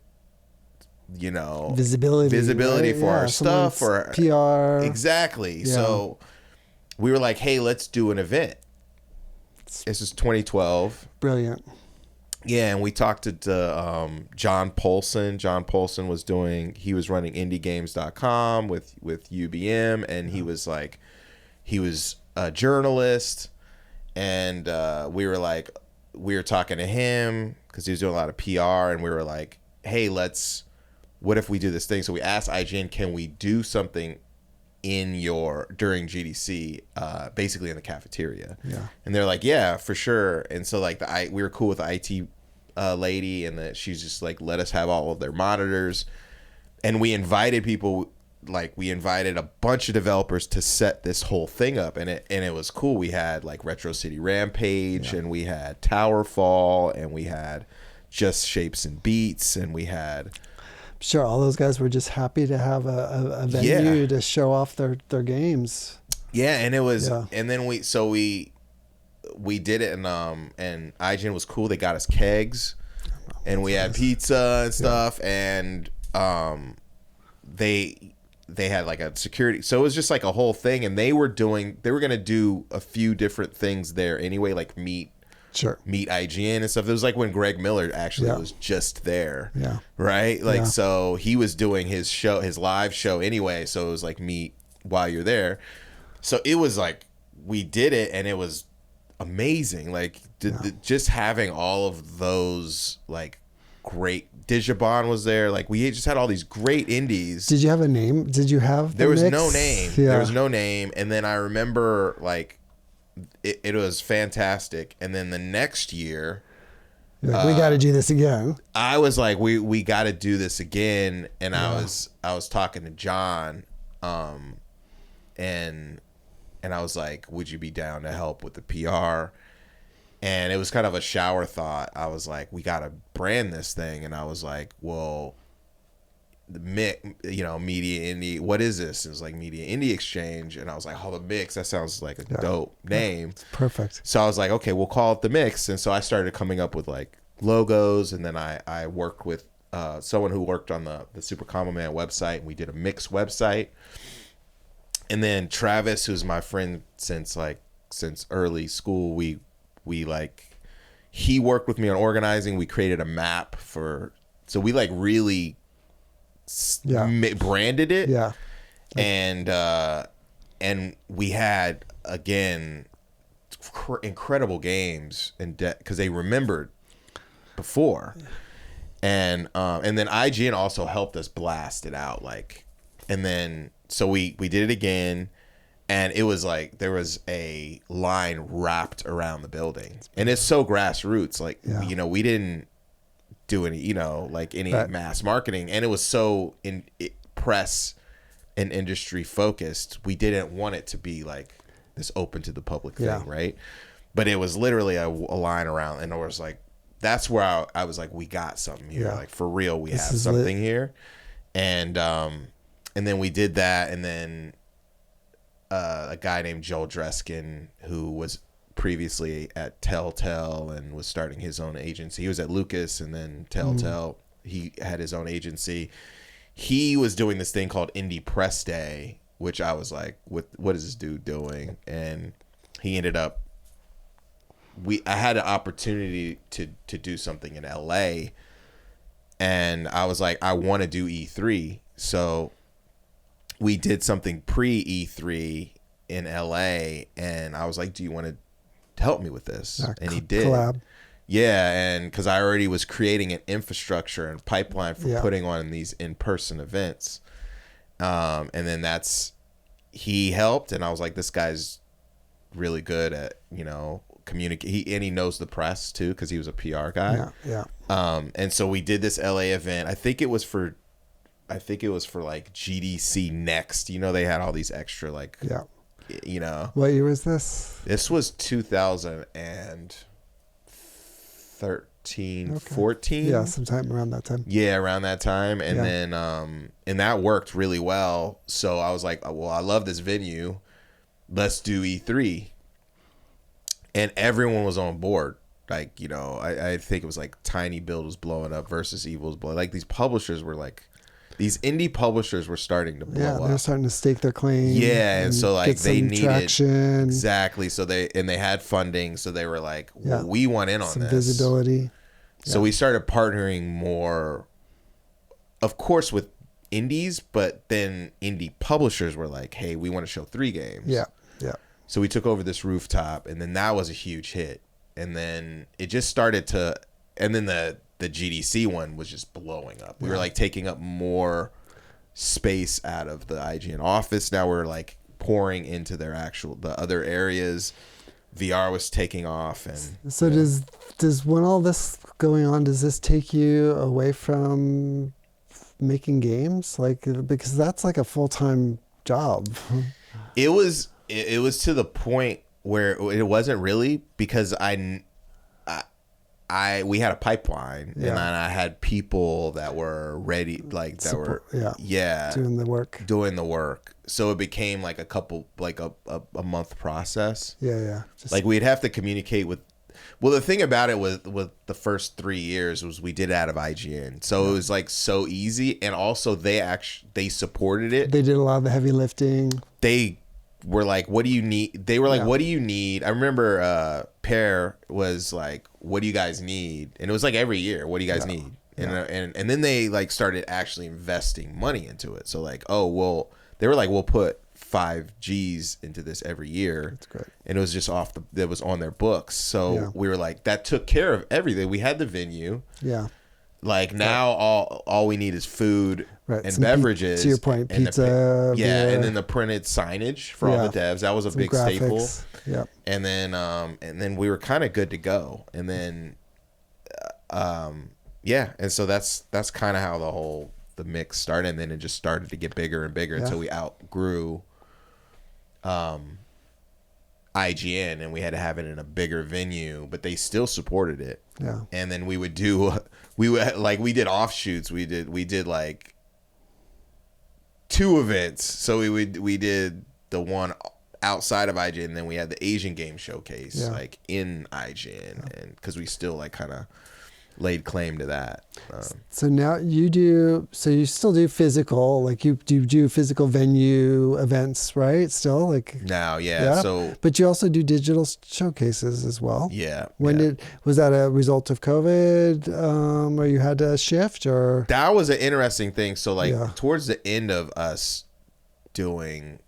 visibility right? for our stuff or PR? Exactly. Yeah. So we were like, hey, let's do an event. This was 2012. Brilliant. Yeah, and we talked to John Polson. John Polson was running indiegames.com with UBM, and he was a journalist, and we were talking to him because he was doing a lot of PR, and we were like, hey, what if we do this thing? So we asked IGN, can we do something during GDC, basically in the cafeteria? Yeah. And they're like, yeah, for sure. And so we were cool with the IT lady, and that she's just like, let us have all of their monitors. And we invited people, we invited a bunch of developers to set this whole thing up, and it was cool. We had Retro City Rampage, and we had Towerfall, and we had Just Shapes and Beats, and we had... Sure, all those guys were just happy to have a venue to show off their games. Yeah, and it was, and then we did it, and IGN was cool. They got us kegs, and we had pizza and stuff, and they had a security. So it was just a whole thing, and they were gonna do a few different things there anyway, meet IGN and stuff. It was when Greg Miller actually was just there. Yeah. Right? So he was doing his live show anyway. So it was meet while you're there. So it was we did it, and it was amazing. Just having all of those great, Digibon was there. We just had all these great indies. Did you have a name? Did you have there was no name. Yeah. There was no name. And then I remember it was fantastic. And then the next year, we got to do this again. I was like, we got to do this again. And I was talking to John, and I was like, would you be down to help with the PR? And it was kind of a shower thought. I was like, we got to brand this thing. And I was like, well, the Media Indie, what is this? It was Media Indie Exchange. And I was like, the Mix, that sounds like a dope name. It's perfect. So I was like, okay, we'll call it the Mix. And so I started coming up with logos, and then I worked with someone who worked on the Super Comboman website, and we did a Mix website. And then Travis, who's my friend since early school, he worked with me on organizing. We created a map so we really branded it. Yeah. And we had, again, incredible games, and because they remembered before. And then IGN also helped us blast it out, like, and then so we did it again, and it was like there was a line wrapped around the building, and it's so grassroots, like we didn't do any like any mass marketing, and it was so press and industry focused. We didn't want it to be like this open to the public thing, right? But it was literally a line around, and it was like. That's where I was like, we got something here. Like, for real, we have something here. And then we did that. And then a guy named Joel Dreskin, who was previously at Telltale and was starting his own agency. He was at Lucas and then Telltale. He had his own agency. He was doing this thing called Indie Press Day, which I was like, what is this dude doing? And he ended up, I had an opportunity to do something in LA, and I was like, I want to do E3. So we did something pre E3 in LA, and I was like, do you want to help me with this? And he did. Collab. Yeah. And cause I already was creating an infrastructure and pipeline for putting on these in-person events. And then he helped, and I was like, this guy's really good at, communicate, he knows the press too, because he was a PR guy. And so we did this LA event. I think it was for like GDC Next. They had all these extra like What year was this? This was 2013, 14. Yeah, sometime around that time. Yeah, around that time. And then and that worked really well. So I was like, well, I love this venue. Let's do E3. And everyone was on board. Like, I think it was like Tiny Build was blowing up versus Evil was blowing. Like, these publishers were like, these indie publishers were starting to blow up. Yeah, they're starting to stake their claim. Yeah, and so like they needed traction. Exactly. So they had funding, so they were like, well, we want in on some this. Visibility. So we started partnering more, of course, with indies, but then indie publishers were like, hey, we want to show 3 games. Yeah. So we took over this rooftop, and then that was a huge hit. And then it just started to, and then the GDC one was just blowing up. We were like taking up more space out of the IGN office. Now we're like pouring into the other areas. VR was taking off. And so does when all this going on, does this take you away from making games? Like, because that's like a full-time job. It was to the point where it wasn't really, because we had a pipeline, and then I had people that were ready, like that were doing the work. So it became like a couple, like a month process. Like we'd have to communicate with. Well, the thing about it with the first 3 years was we did it out of IGN, so it was like so easy, and also they supported it. They did a lot of the heavy lifting. They were like, what do you need? They were like, what do you need? I remember Pear was like, what do you guys need? And it was like every year, what do you guys need? And then they like started actually investing money into it. So like, oh, well, they were like, we'll put 5 G's into this every year. That's great. And it was just that was on their books. So we were like, that took care of everything. We had the venue. Yeah. Like now all we need is food and beverages. To your point, pizza. And then the printed signage for all the devs. That was a big graphics. staple. Yeah. And then we were kind of good to go. And then and so that's kind of how the mix started, and then it just started to get bigger and bigger until we outgrew IGN, and we had to have it in a bigger venue, but they still supported it. Yeah. And then we did offshoots. We did like 2 events. So we did the one outside of IGN, and then we had the Asian game showcase like in IGN, and because we still like kind of laid claim to that. So now you still do physical, like you do physical venue events, right? Still, like now, so but you also do digital showcases as well. Was that a result of COVID, or you had to shift, or that was an interesting thing? So like towards the end of us doing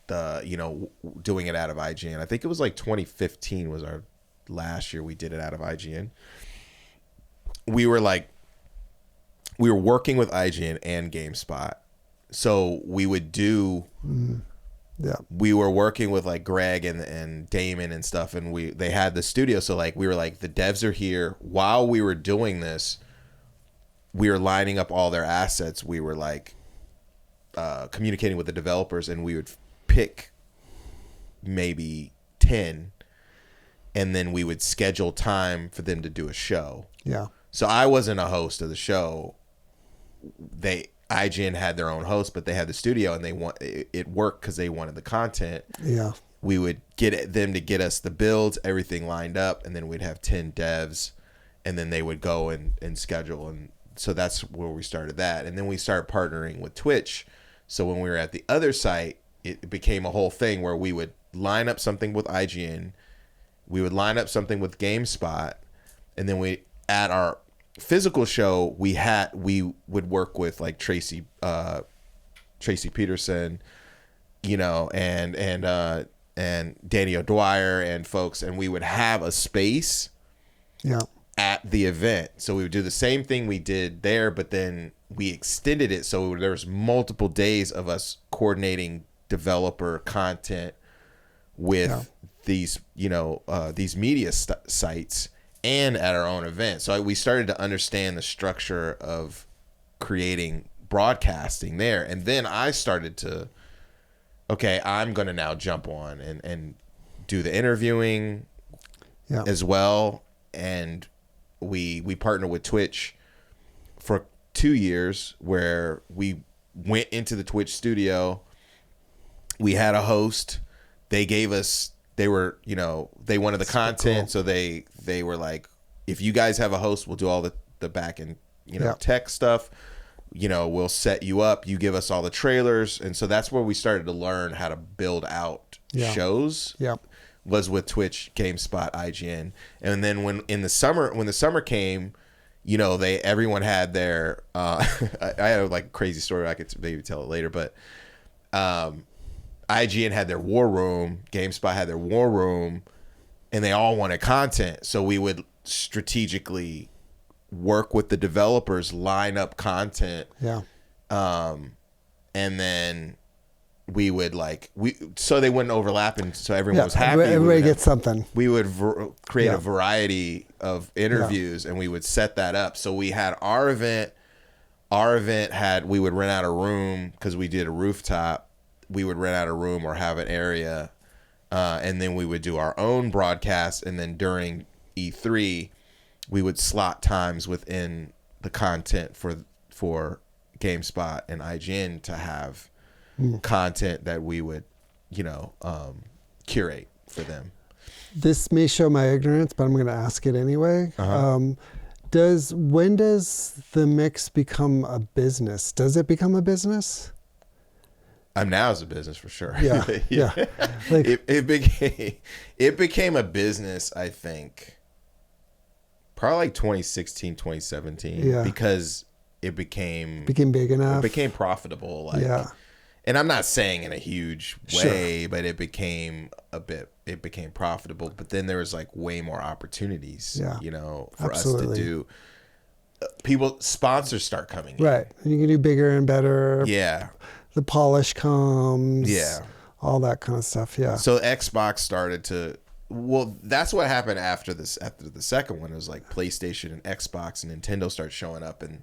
doing it out of IGN, I think it was like 2015 was our last year we did it out of IGN. we were working with IGN and GameSpot. So we would do, we were working with like Greg and Damon and stuff, and they had the studio. So like we were like, the devs are here. While we were doing this, we were lining up all their assets. We were like communicating with the developers, and we would pick maybe 10, and then we would schedule time for them to do a show. Yeah. So I wasn't a host of the show. IGN had their own host, but they had the studio, and it worked because they wanted the content. Yeah. We would get them to get us the builds, everything lined up, and then we'd have 10 devs, and then they would go and schedule. And so that's where we started that. And then we started partnering with Twitch. So when we were at the other site, it became a whole thing where we would line up something with IGN, we would line up something with GameSpot, and then at our physical show we would work with like Tracy Peterson, and Danny O'Dwyer and folks, and we would have a space at the event. So we would do the same thing we did there, but then we extended it so there was multiple days of us coordinating developer content with these media sites and at our own event. So we started to understand the structure of creating broadcasting there. And then I started to, I'm going to now jump on and do the interviewing as well. And we partnered with Twitch for 2 years, where we went into the Twitch studio. We had a host. They gave us, they wanted the content. Cool. So they were like, if you guys have a host, we'll do all the back end, tech stuff. We'll set you up. You give us all the trailers. And so that's where we started to learn how to build out shows. Yep. Was with Twitch, GameSpot, IGN. And then when the summer came, everyone had their, I had a like crazy story. I could maybe tell it later, but, IGN had their war room, GameSpot had their war room, and they all wanted content. So we would strategically work with the developers, line up content. Yeah. And then we would so they wouldn't overlap, and so everyone was happy. Everybody gets something. We would create a variety of interviews, and we would set that up. So we had our event. Our event we would rent out a room because we did a rooftop. We would rent out a room or have an area, and then we would do our own broadcast. And then during E3, we would slot times within the content for GameSpot and IGN to have content that we would, curate for them. This may show my ignorance, but I'm going to ask it anyway. When does the mix become a business? Does it become a business? Now as a business for sure. Yeah. Yeah. Like, it became a business, I think, probably like 2016, 2017, because it became big enough. It became profitable. And I'm not saying in a huge way, but it became profitable. But then there was like way more opportunities, for us to do. Sponsors start coming in. Right. And you can do bigger and better. Yeah. The polish comes. Yeah. All that kind of stuff. Yeah. So Xbox started to, that's what happened after the second one. It was like PlayStation and Xbox and Nintendo started showing up, and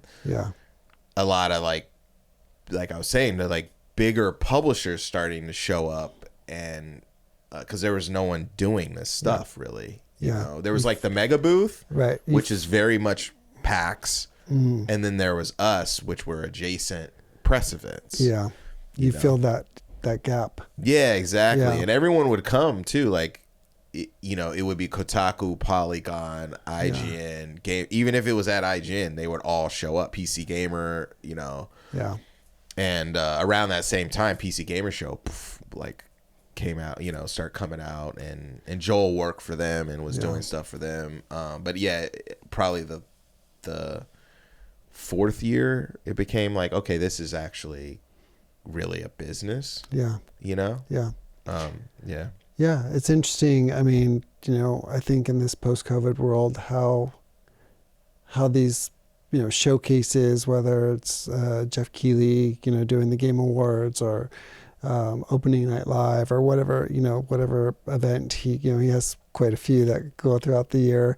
a lot of like I was saying, the like bigger publishers starting to show up, and because there was no one doing this stuff really. There was like the Mega Booth, right, which is very much PAX, and then there was us, which were adjacent press events. Yeah. You filled that gap. Yeah, exactly. Yeah. And everyone would come too. Like, it would be Kotaku, Polygon, IGN, Game. Even if it was at IGN, they would all show up. PC Gamer, Yeah. And around that same time, PC Gamer Show, came out. Start coming out, and Joel worked for them and was doing stuff for them. But yeah, probably the fourth year, it became like, okay, this is actually really a business. Yeah. Yeah. Yeah. Yeah, it's interesting. I mean, I think in this post-COVID world, how how these, showcases, whether it's Jeff Keighley, doing the Game Awards, or opening night live, or whatever, whatever event he has quite a few that go throughout the year.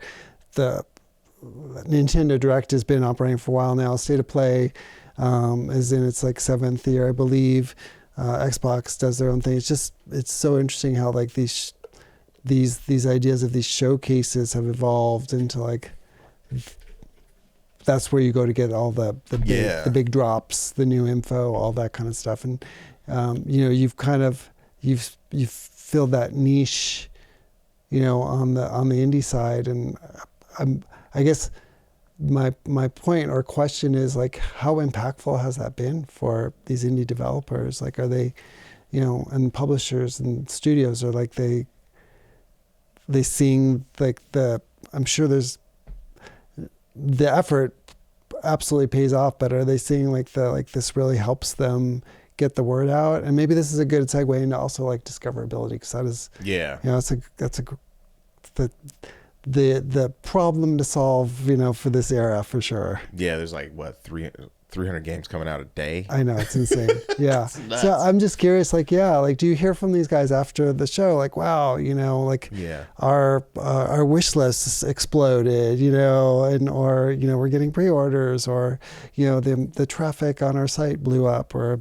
The Nintendo Direct has been operating for a while now. State of Play is in its like 7th year, I believe. Xbox does their own thing. It's so interesting how like these ideas of these showcases have evolved into like, that's where you go to get all the big drops, the new info, all that kind of stuff. And you've filled that niche, on the indie side. And I guess my point or question is like, how impactful has that been for these indie developers? Like, are they, and publishers and studios, are like they seeing like I'm sure there's the effort absolutely pays off, but are they seeing like this really helps them get the word out? And maybe this is a good segue into also like discoverability, because that is, that's the problem to solve, for this era for sure. Yeah, there's like 300 games coming out a day. I know, it's insane. Yeah. So I'm just curious, like, do you hear from these guys after the show? Like, wow, our wish lists exploded, or we're getting pre-orders, or, the traffic on our site blew up, or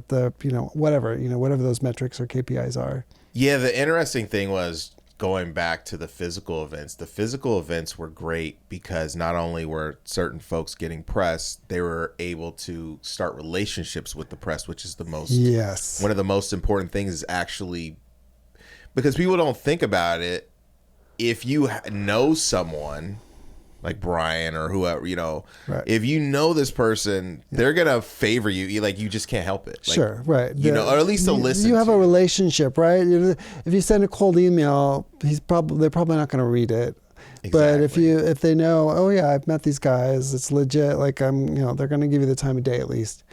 whatever those metrics or KPIs are. Yeah. The interesting thing was, going back to the physical events were great because not only were certain folks getting press, they were able to start relationships with the press, which is one of the most important things, is actually, because people don't think about it. If you know someone like Brian or whoever, right. If you know this person, they're gonna favor you. You just can't help it. Like, sure, right. Or at least they'll listen. You have a relationship, right? If you send a cold email, they're probably not going to read it. Exactly. But if they know, oh yeah, I've met these guys, it's legit. Like they're going to give you the time of day at least.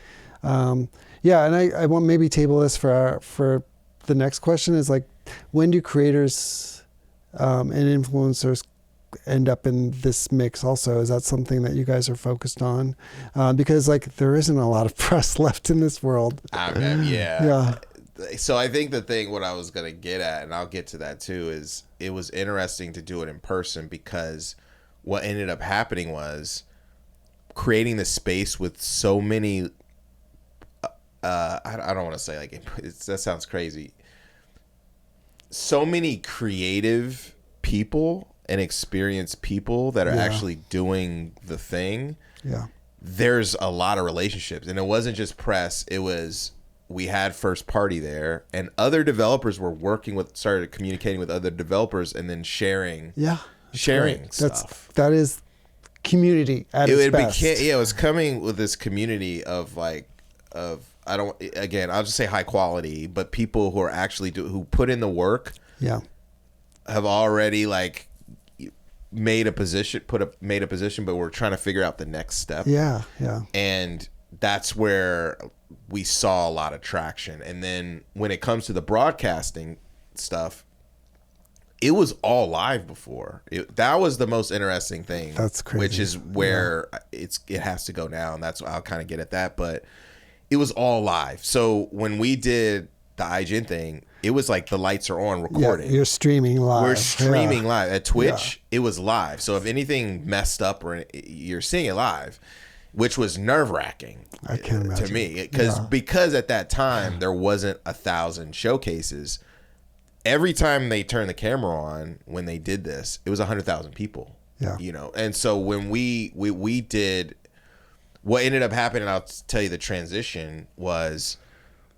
And I want maybe table this for the next question is like, when do creators and influencers end up in this mix also? Is that something that you guys are focused on? Because like there isn't a lot of press left in this world. Yeah. So I think what I was going to get at, and I'll get to that too, is it was interesting to do it in person, because what ended up happening was creating the space with so many, I don't want to say like, that sounds crazy. So many creative people and experienced people that are actually doing the thing. Yeah. There's a lot of relationships, and it wasn't just press. It was, we had first party there, and other developers were started communicating with other developers and then sharing stuff. That is community at its best. It was coming with this community of I'll just say high quality, but people who are actually who put in the work. Yeah. Have already like made a position, but we're trying to figure out the next step. Yeah. And that's where we saw a lot of traction. And then when it comes to the broadcasting stuff, it was all live before. That was the most interesting thing. That's crazy. Which is where it has to go now, and that's I'll kind of get at that. But it was all live. So when we did the IGN thing, it was like the lights are on recording. Yeah, you're streaming live. We're streaming live. At Twitch, it was live. So if anything messed up, or you're seeing it live, which was nerve-wracking. I can't imagine. To me. Because at that time, there wasn't 1,000 showcases. Every time they turned the camera on, when they did this, it was 100,000 people. Yeah. And so when we did, what ended up happening, I'll tell you the transition was,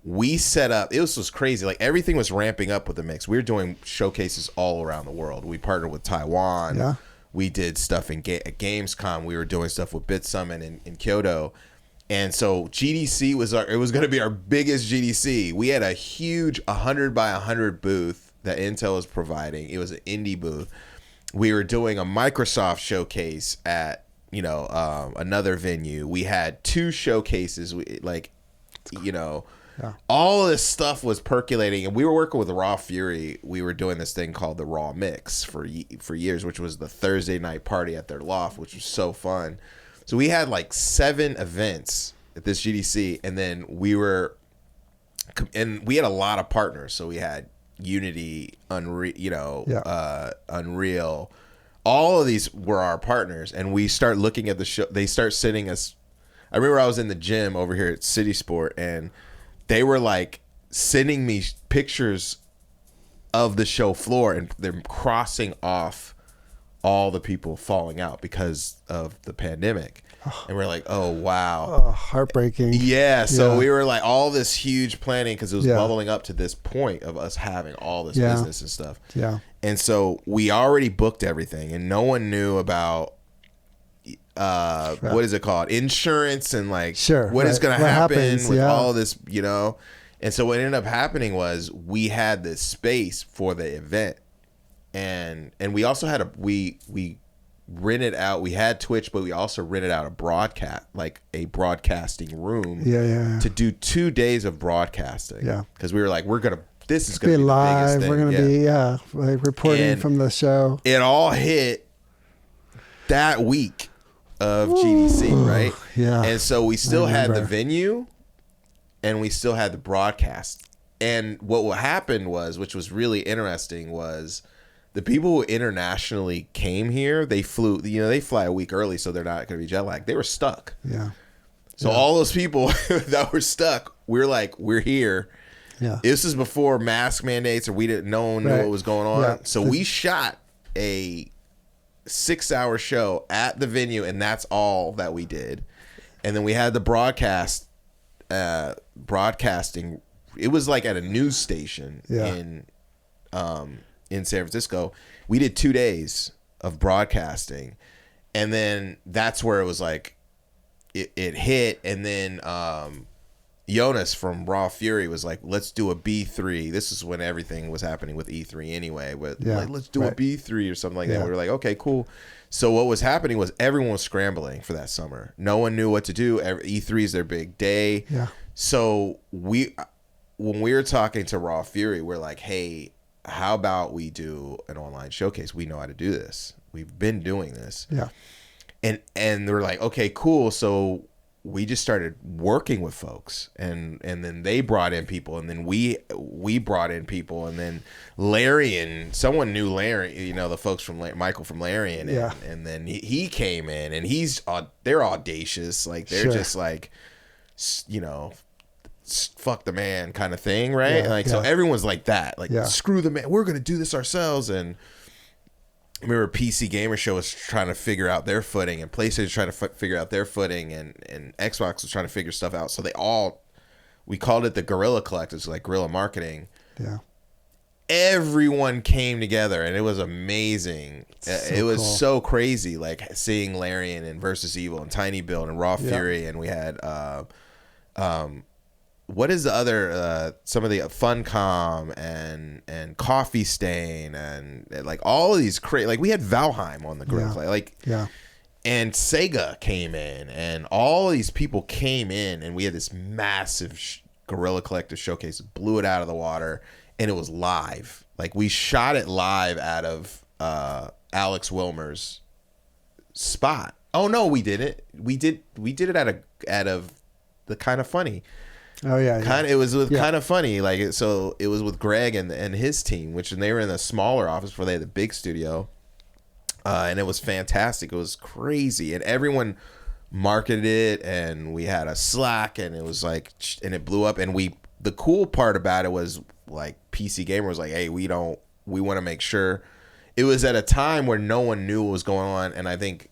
we set up, it was crazy. Like everything was ramping up with the mix. We were doing showcases all around the world. We partnered with Taiwan. Yeah. We did stuff at Gamescom. We were doing stuff with Bit Summit in Kyoto. And so GDC was going to be our biggest GDC. We had a huge 100 by 100 booth that Intel was providing. It was an indie booth. We were doing a Microsoft showcase at, another venue. We had 2 showcases. All of this stuff was percolating, and we were working with Raw Fury. We were doing this thing called the Raw Mix for years, which was the Thursday night party at their loft, which was so fun. So we had like 7 events at this GDC, and then we had a lot of partners. So we had Unity, Unreal. All of these were our partners, and we start looking at the show. They start sending us. I remember I was in the gym over here at City Sport, and they were like sending me pictures of the show floor, and they're crossing off all the people falling out because of the pandemic. And we're like, oh, wow. Oh, heartbreaking. Yeah. So we were like all this huge planning because it was bubbling up to this point of us having all this business and stuff. Yeah. And so we already booked everything, and no one knew about what is it called? Insurance and like what is going to happen with all this, And so what ended up happening was we had this space for the event. And we also had we rented out, we had Twitch, but we also rented out a broadcasting room to do 2 days of broadcasting. Yeah. Because we were like, this is going to be live. The biggest thing. We're going to be like reporting from the show. It all hit that week of GDC, right? Yeah. And so we still had the venue and we still had the broadcast. And what happened was, which was really interesting, was the people who internationally came here, they flew, they fly a week early, so they're not going to be jet lagged. They were stuck. Yeah. So all those people that were stuck, we're like, we're here. Yeah. This is before mask mandates, or we didn't know what was going on. Yeah. So we shot a 6-hour show at the venue, and that's all that we did. And then we had the broadcasting. It was like at a news station in San Francisco. We did 2 days of broadcasting, and then that's where it was like it hit. And then Jonas from Raw Fury was like, let's do a B3. This is when everything was happening with E3 anyway, but like, let's do a B3 or something like that. We were like, okay, cool. So what was happening was everyone was scrambling for that summer. No one knew what to do. E3 is their big day. So when we were talking to Raw Fury, we're like, hey, how about we do an online showcase? We know how to do this. We've been doing this. Yeah. And they're like, okay, cool. So we just started working with folks, and then they brought in people, and then we brought in people, and then someone knew Larry, the folks from Michael from Larian, and then he came in, and they're audacious. Like they're just like, fuck the man kind of thing, right? So everyone's like that, like screw the man, we're gonna do this ourselves. And I remember PC Gamer Show was trying to figure out their footing, and PlayStation was trying to figure out their footing, and Xbox was trying to figure stuff out. So we called it the Guerrilla Collective, so like guerrilla marketing. Yeah. Everyone came together, and it was amazing. It was so crazy, like seeing Larian and Versus Evil and Tiny Build and Raw Fury, and we had what is the other some of the Funcom and Coffee Stain and like all of these like we had Valheim on the grid and Sega came in, and all these people came in, and we had this massive Guerrilla Collective showcase, blew it out of the water, and it was live. Like we shot it live out of Alex Wilmer's spot. Oh no, we didn't. We did it out of the Kind of Funny. Oh yeah, It was with Kind of Funny, like so. It was with Greg and his team, and they were in a smaller office before they had the big studio, and it was fantastic. It was crazy, and everyone marketed it, and we had a Slack, and it was like, and it blew up. And the cool part about it was like PC Gamer was like, hey, we want to make sure. It was at a time where no one knew what was going on, and I think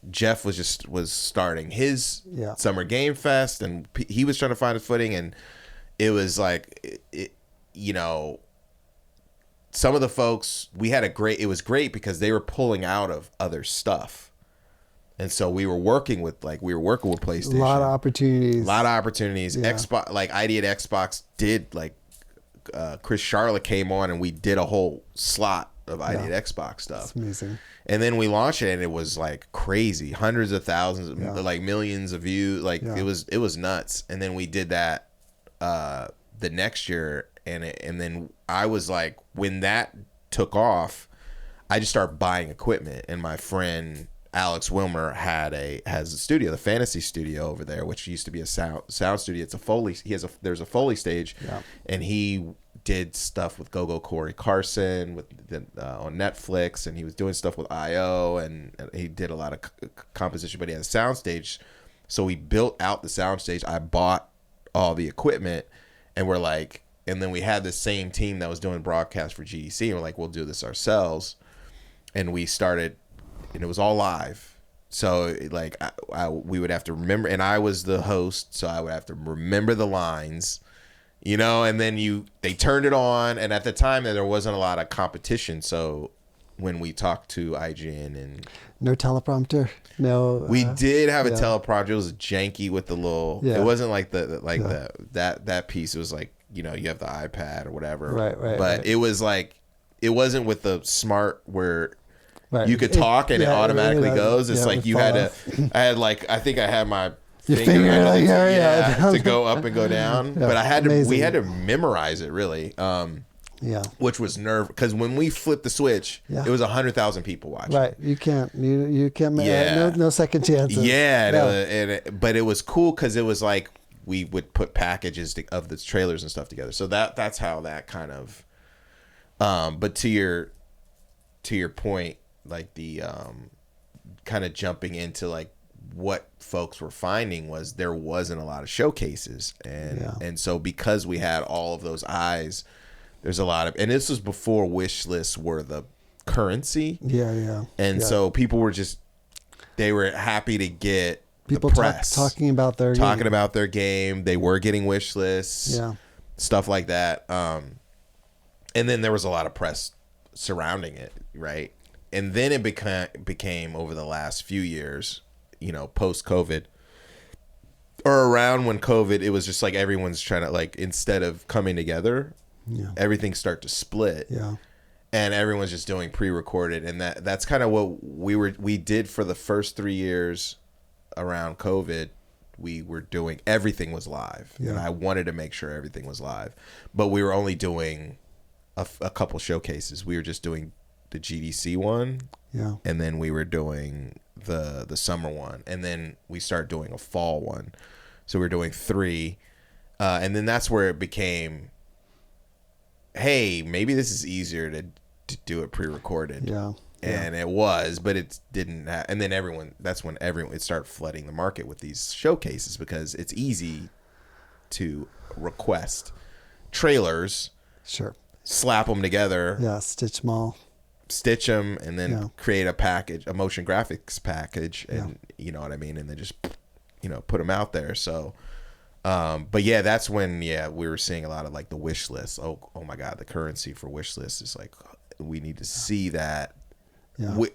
Jeff was starting his Summer Game Fest, and he was trying to find his footing, and it was like, some of the folks, it was great because they were pulling out of other stuff. And so we were working with PlayStation. A lot of opportunities. Yeah. Xbox, like ID at Xbox did, like Chris Charlotte came on, and we did a whole slot of ID at Xbox stuff. That's amazing. And then we launched it, and it was like crazy, hundreds of thousands, like millions of views. Like it was nuts. And then we did that the next year, and then I was like, when that took off, I just started buying equipment. And my friend Alex Wilmer has a studio, the Fantasy Studio over there, which used to be a sound studio. It's a Foley. There's a Foley stage, and he did stuff with Go Corey Carson on Netflix, and he was doing stuff with IO, and he did a lot of composition. But he had a sound stage, so we built out the sound stage. I bought all the equipment, and and then we had the same team that was doing broadcast for GDC, and we're like, we'll do this ourselves, and we started, and it was all live. So like we would have to remember, and I was the host, so I would have to remember the lines. And then they turned it on, and at the time there wasn't a lot of competition. So when we talked to IGN and no teleprompter, no. We did have a teleprompter. It was janky with the little. It wasn't like that piece. It was like you have the iPad or whatever. Right. But it was like it wasn't with the smart where. Right. You could talk and it automatically goes. It's like you had to. I think I had my finger to go up and go down, but we had to memorize it really. Which was because when we flipped the switch, it was 100,000 people watching. Right, you can't no second chances. But it was cool because it was like we would put packages of the trailers and stuff together. So that's how that kind of. But to your point, like the kind of jumping into like what folks were finding was there wasn't a lot of showcases, and so because we had all of those eyes, there's a lot of, and this was before wish lists were the currency. And so people were they were happy to get people, the press talking about their game. They were getting wish lists, stuff like that. And then there was a lot of press surrounding it, right? And then it became over the last few years, post COVID or around when COVID, it was just like everyone's trying to, like, instead of coming together, everything start to split. And everyone's just doing pre-recorded, and that's kind of what we did for the first 3 years around COVID. We were doing, everything was live, and I wanted to make sure everything was live, but we were only doing a couple showcases. We were just doing the GDC one, and then we were doing the summer one, and then we started doing a fall one. So we were doing 3, and then that's where it became, hey, maybe this is easier to do it pre-recorded. And it was, but it didn't and then that's when it started flooding the market with these showcases, because it's easy to request trailers, slap them together, stitch them, and then create a package, a motion graphics package, and you know what I mean, and then just put them out there. So but that's when we were seeing a lot of like the wish lists. Oh my god, the currency for wish lists is like, we need to see that.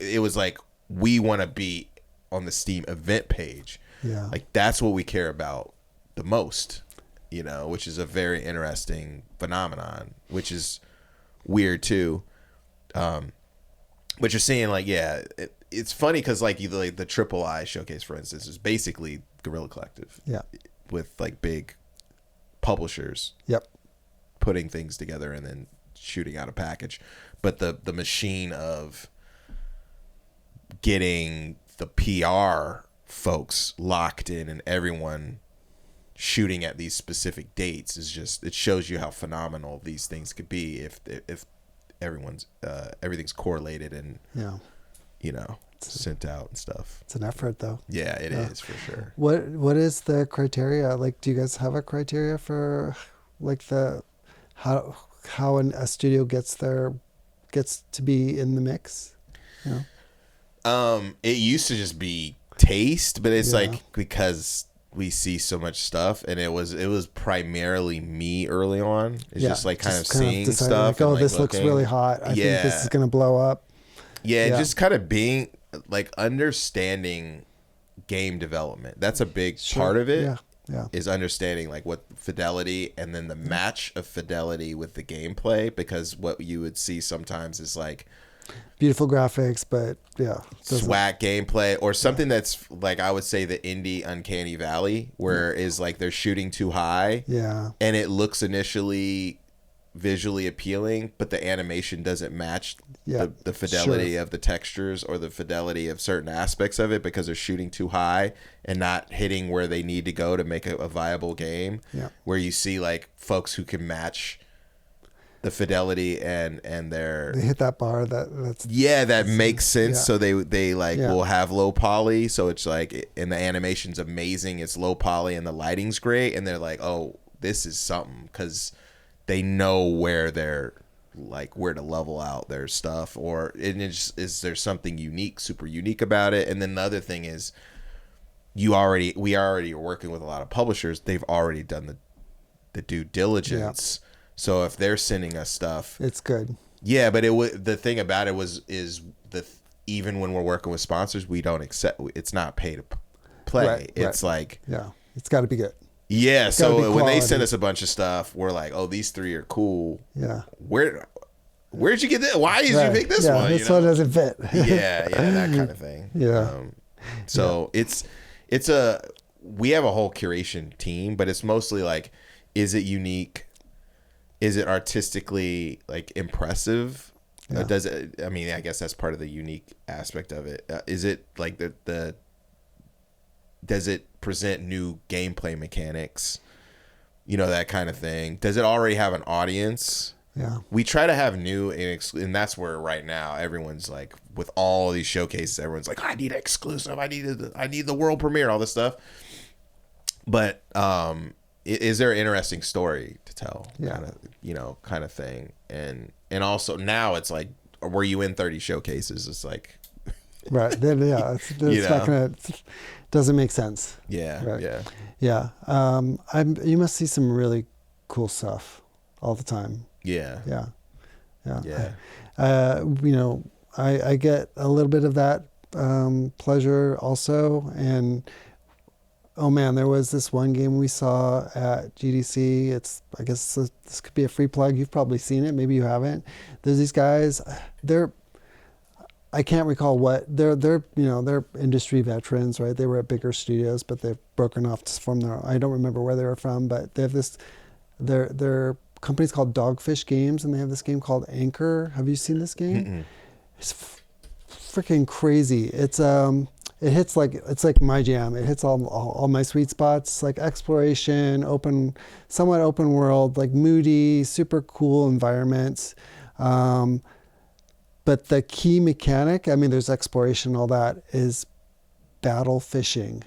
It was like, we want to be on the Steam event page. Like, that's what we care about the most, which is a very interesting phenomenon, which is weird too. But you're seeing like, it's funny because like the Triple I showcase, for instance, is basically Guerrilla Collective. With like big publishers. Putting things together and then shooting out a package. But the machine of getting the PR folks locked in and everyone shooting at these specific dates is just, it shows you how phenomenal these things could be if everyone's everything's correlated and sent out and stuff. It's an effort though. It is for sure. What is the criteria? Like, do you guys have a criteria for like how a studio gets to be in the mix? It used to just be taste, but it's like, because we see so much stuff, and it was primarily me early on. It's just like kind of seeing stuff. Like, this looks really hot. I think this is gonna blow up. Just kind of being like understanding game development. That's a big part of it. Is understanding like what fidelity, and then the match of fidelity with the gameplay, because what you would see sometimes is like beautiful graphics, but swag gameplay, or something that's like, I would say the indie Uncanny Valley, where is like they're shooting too high, and it looks initially visually appealing, but the animation doesn't match Yeah, the fidelity sure. of the textures or the fidelity of certain aspects of it because they're shooting too high and not hitting where they need to go to make a viable game. Yeah. Where you see like folks who can match the fidelity and their They hit that bar that's that makes sense. Yeah. So they like Yeah. will have low poly, so it's like, and the animation's amazing, it's low poly and the lighting's great, and they're like, oh, this is something, because they know where they're like where to level out their stuff, or is there something super unique about it. And then the other thing is, we already are working with a lot of publishers. They've already done the due diligence. Yeah. So if they're sending us stuff, it's good. Yeah, but the thing about it even when we're working with sponsors, we don't accept. It's not pay to play. Right, it's right. like, yeah, it's got to be good. Yeah. So when they send us a bunch of stuff, we're like, oh, these 3 are cool. Yeah. Where'd you get this? Why did you pick this one? This one doesn't fit. yeah, that kind of thing. Yeah. We have a whole curation team, but it's mostly like, is it unique? Is it artistically like impressive? Yeah. I guess that's part of the unique aspect of it. Is it like does it present new gameplay mechanics? That kind of thing. Does it already have an audience? Yeah. We try to have new and that's where right now everyone's like, with all these showcases, everyone's like, I need exclusive. I need the world premiere, all this stuff. But is there an interesting story to tell? Yeah. Kind of thing. And also now it's like, were you in 30 showcases? It's like, right. Then, yeah. It's not gonna. Doesn't make sense. Yeah. Right. Yeah. Yeah. You must see some really cool stuff all the time. Yeah. Yeah. Yeah. I get a little bit of that pleasure also. And oh man, there was this one game we saw at GDC. I guess this could be a free plug. You've probably seen it. Maybe you haven't. There's these guys. I can't recall what they're industry veterans, right? They were at bigger studios, but they've broken off to form their own. I don't remember where they were from, but they have this. Their company's called Dogfish Games, and they have this game called Anchor. Have you seen this game? Mm-mm. It's freaking crazy. It's like my jam. It hits all my sweet spots, like exploration, somewhat open world, like moody, super cool environments. But the key mechanic, there's exploration, all that, is battle fishing.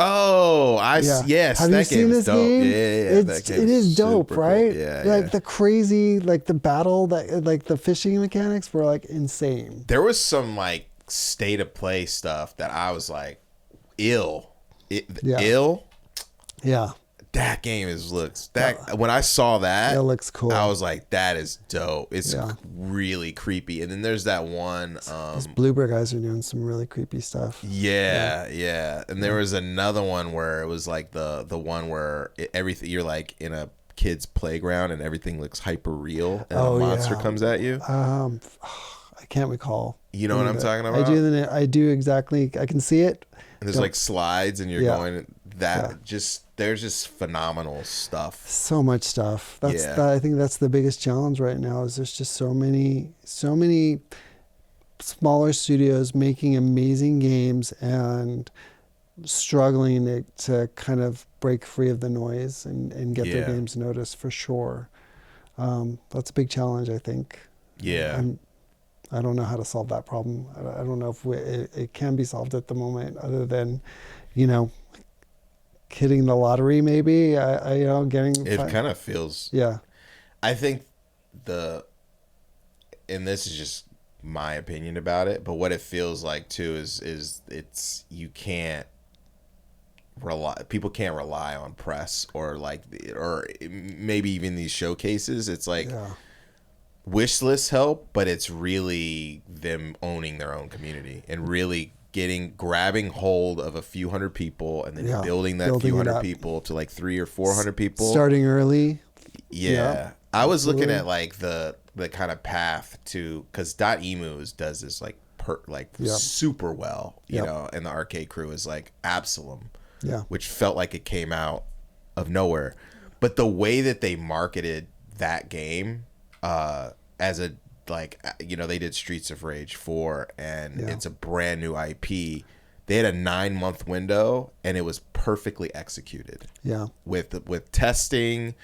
Oh, yes. Have you seen this game? Yeah. It is dope, right? Cool. Yeah, like the crazy, like the battle, like the fishing mechanics were like insane. There was some like state of play stuff that I was like, ill. Yeah. That game when I saw that, it looks cool. I was like, that is dope. It's really creepy. And then there's that one. These Bluebird guys are doing some really creepy stuff. Yeah. And there was another one where it was like the one where everything, you're like in a kid's playground and everything looks hyper real and a monster comes at you. I can't recall. You know what I'm talking about? I do exactly. I can see it. And there's like slides and you're going there's just phenomenal stuff. So much stuff. I think that's the biggest challenge right now is there's just so many smaller studios making amazing games and struggling to kind of break free of the noise and get their games noticed for sure. That's a big challenge, I think. Yeah. I don't know how to solve that problem. I don't know if it can be solved at the moment other than, hitting the lottery maybe. Getting... It kind of feels... Yeah. I think and this is just my opinion about it, but what it feels like too is people can't rely on press or maybe even these showcases. It's like wish lists help, but it's really them owning their own community and really grabbing hold of a few hundred people and then building few hundred people to like 300 or 400 people. Starting early. Yeah. I was looking at like the kind of path to, because .emu does this like super well, you know, and the arcade crew is like Absalom, which felt like it came out of nowhere. But the way that they marketed that game as a, like, they did Streets of Rage 4, and it's a brand new IP. They had a 9-month window, and it was perfectly executed. Yeah. With testing,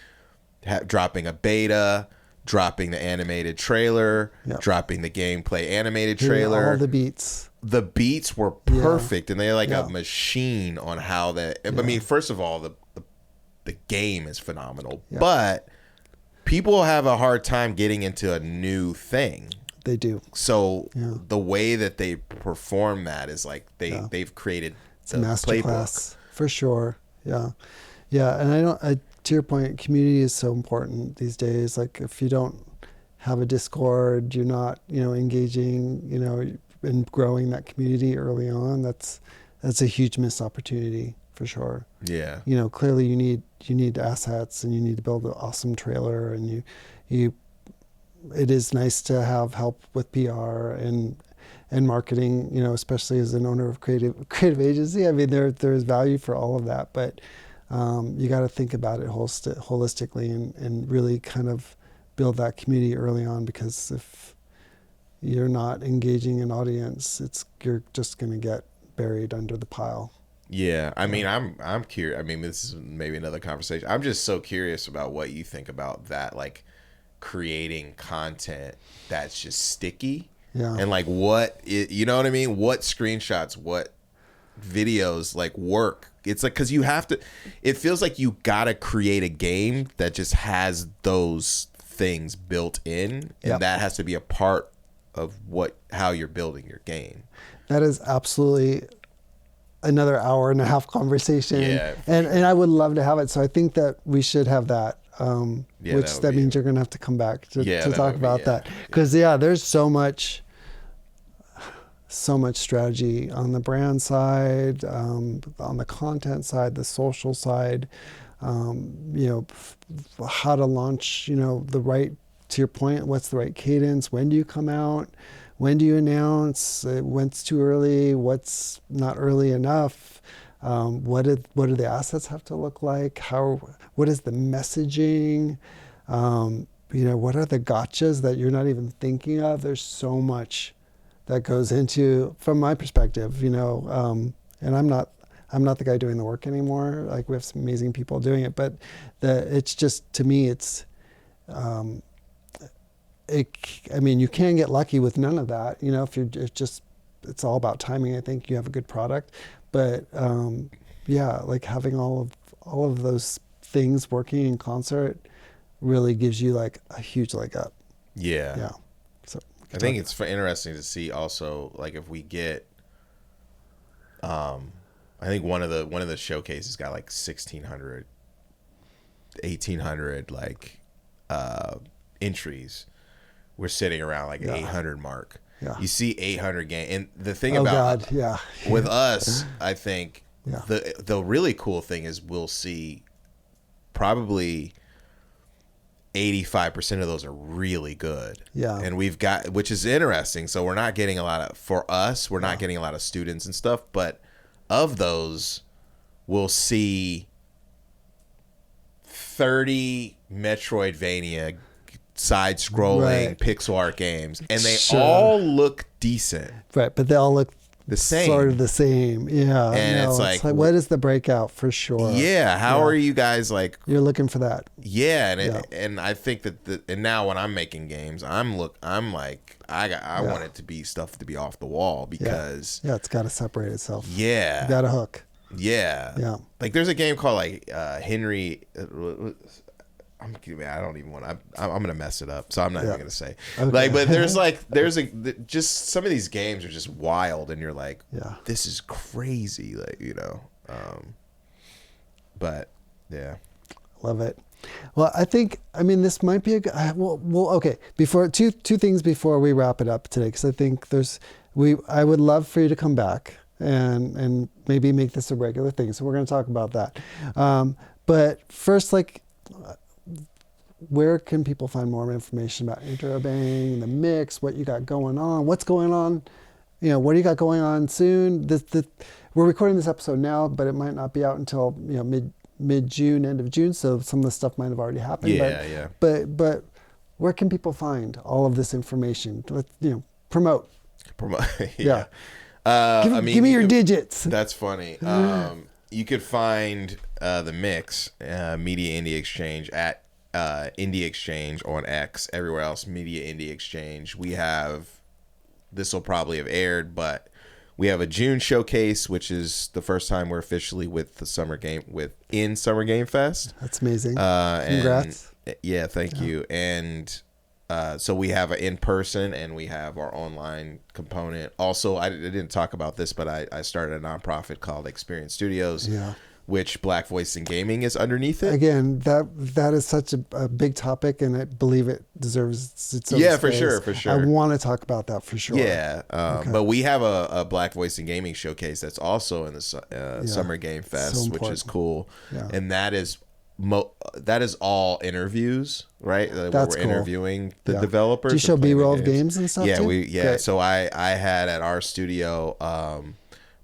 dropping a beta, dropping the animated trailer, dropping the gameplay animated trailer. All the beats. The beats were perfect, and they're like a machine on how that. I mean, first of all, the game is phenomenal, but people have a hard time getting into a new thing. They do. So the way that they perform that is like they've created it's a masterclass for sure. Yeah, yeah. And to your point, community is so important these days. Like if you don't have a Discord, you're not engaging and growing that community early on. That's a huge missed opportunity for sure. Yeah. Clearly you need assets, and you need to build an awesome trailer, and it is nice to have help with PR and marketing, especially as an owner of creative agency. I mean, there's value for all of that, but you got to think about it holistically and really kind of build that community early on, because if you're not engaging an audience, you're just going to get buried under the pile. Yeah, I mean, I'm curious. I mean, this is maybe another conversation. I'm just so curious about what you think about that, like creating content that's just sticky, and like what you know what I mean? What screenshots, what videos like work? It's like, because you have to. It feels like you gotta create a game that just has those things built in, and that has to be a part of how you're building your game. That is absolutely another hour and a half conversation. And I would love to have it. So I think that we should have that, which that means you're going to have to come back to talk about that. Because there's so much strategy on the brand side, on the content side, the social side, how to launch, to your point, what's the right cadence? When do you come out? When do you announce? When's too early? What's not early enough? What do the assets have to look like? What is the messaging? What are the gotchas that you're not even thinking of? There's so much that goes into, from my perspective, and I'm not the guy doing the work anymore. Like, we have some amazing people doing it, but it's just, to me, it's. You can get lucky with none of that. It's all about timing. I think you have a good product, but like having all of those things working in concert really gives you like a huge leg up. Yeah. So I think it's interesting to see also, like, if we get, I think one of the showcases got like 1,600, 1,800 like entries. We're sitting around like 800 mark. Yeah. You see 800 game, and the thing about with us, I think the really cool thing is we'll see probably 85% of those are really good. Yeah. And we've got, which is interesting. So we're not getting a lot of, for us, we're not getting a lot of students and stuff, but of those, we'll see 30 Metroidvania side-scrolling pixel art games, and they all look decent. Right, but they all look the same, sort of the same. Yeah, and it's like what is the breakout for sure? Yeah, how are you guys like? You're looking for that. Yeah, and I think that and now when I'm making games, I'm like I want it to be stuff to be off the wall, because it's got to separate itself. Yeah, you got a hook. Yeah. Like there's a game called like Henry. I don't even want to. I'm gonna mess it up, so I'm not even gonna say. Okay. Like, but there's just some of these games are just wild, and you're like, this is crazy, like But yeah, love it. Well, I mean, this might be a good. Well, okay. Before two things before we wrap it up today, because I think I would love for you to come back and maybe make this a regular thing. So we're gonna talk about that. But first, like, where can people find more information about Interabang, the mix, what you got going on, what's going on, what do you got going on soon? We're recording this episode now, but it might not be out until mid-June, end of June, so some of the stuff might have already happened. Yeah. But where can people find all of this information? Promote. Yeah. Give me your digits. That's funny. You could find the Mix Media Indie Exchange at Indie Exchange on X. Everywhere else, Media Indie Exchange. This will probably have aired, but we have a June showcase, which is the first time we're officially with the Summer Game Fest. That's amazing. Congrats. Yeah, thank you. And so we have an in-person and we have our online component. Also, I didn't talk about this, but I started a nonprofit called XPerience Studios, which Black Voice in Gaming is underneath it. Again, that is such a big topic, and I believe it deserves its own space. For sure. I want to talk about that for sure. Yeah, but we have a Black Voice in Gaming showcase that's also in the Summer Game Fest, which is cool. Yeah. And that is all interviews, right? That's we're cool. Interviewing the developers. Do you show B-roll of games and stuff? Yeah, too? Great. So I had at our studio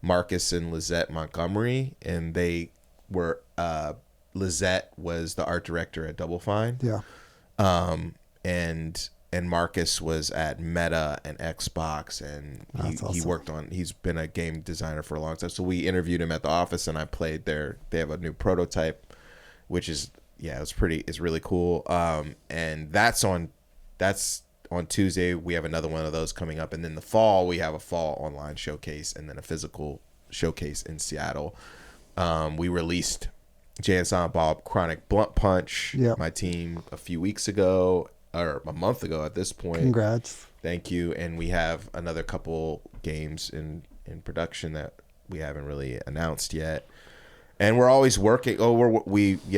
Marcus and Lizette Montgomery, and they were Lizette was the art director at Double Fine. Yeah. And Marcus was at Meta and Xbox, and he worked on. He's been a game designer for a long time. So we interviewed him at the office, and I played their. They have a new prototype, which is it's really cool. And that's on Tuesday. We have another one of those coming up, and then the fall we have a fall online showcase, and then a physical showcase in Seattle. We released Jay and Silent Bob Chronic Blunt Punch, my team, a few weeks ago, or a month ago at this point. Congrats. Thank you. And we have another couple games in production that we haven't really announced yet. And we're always working. We're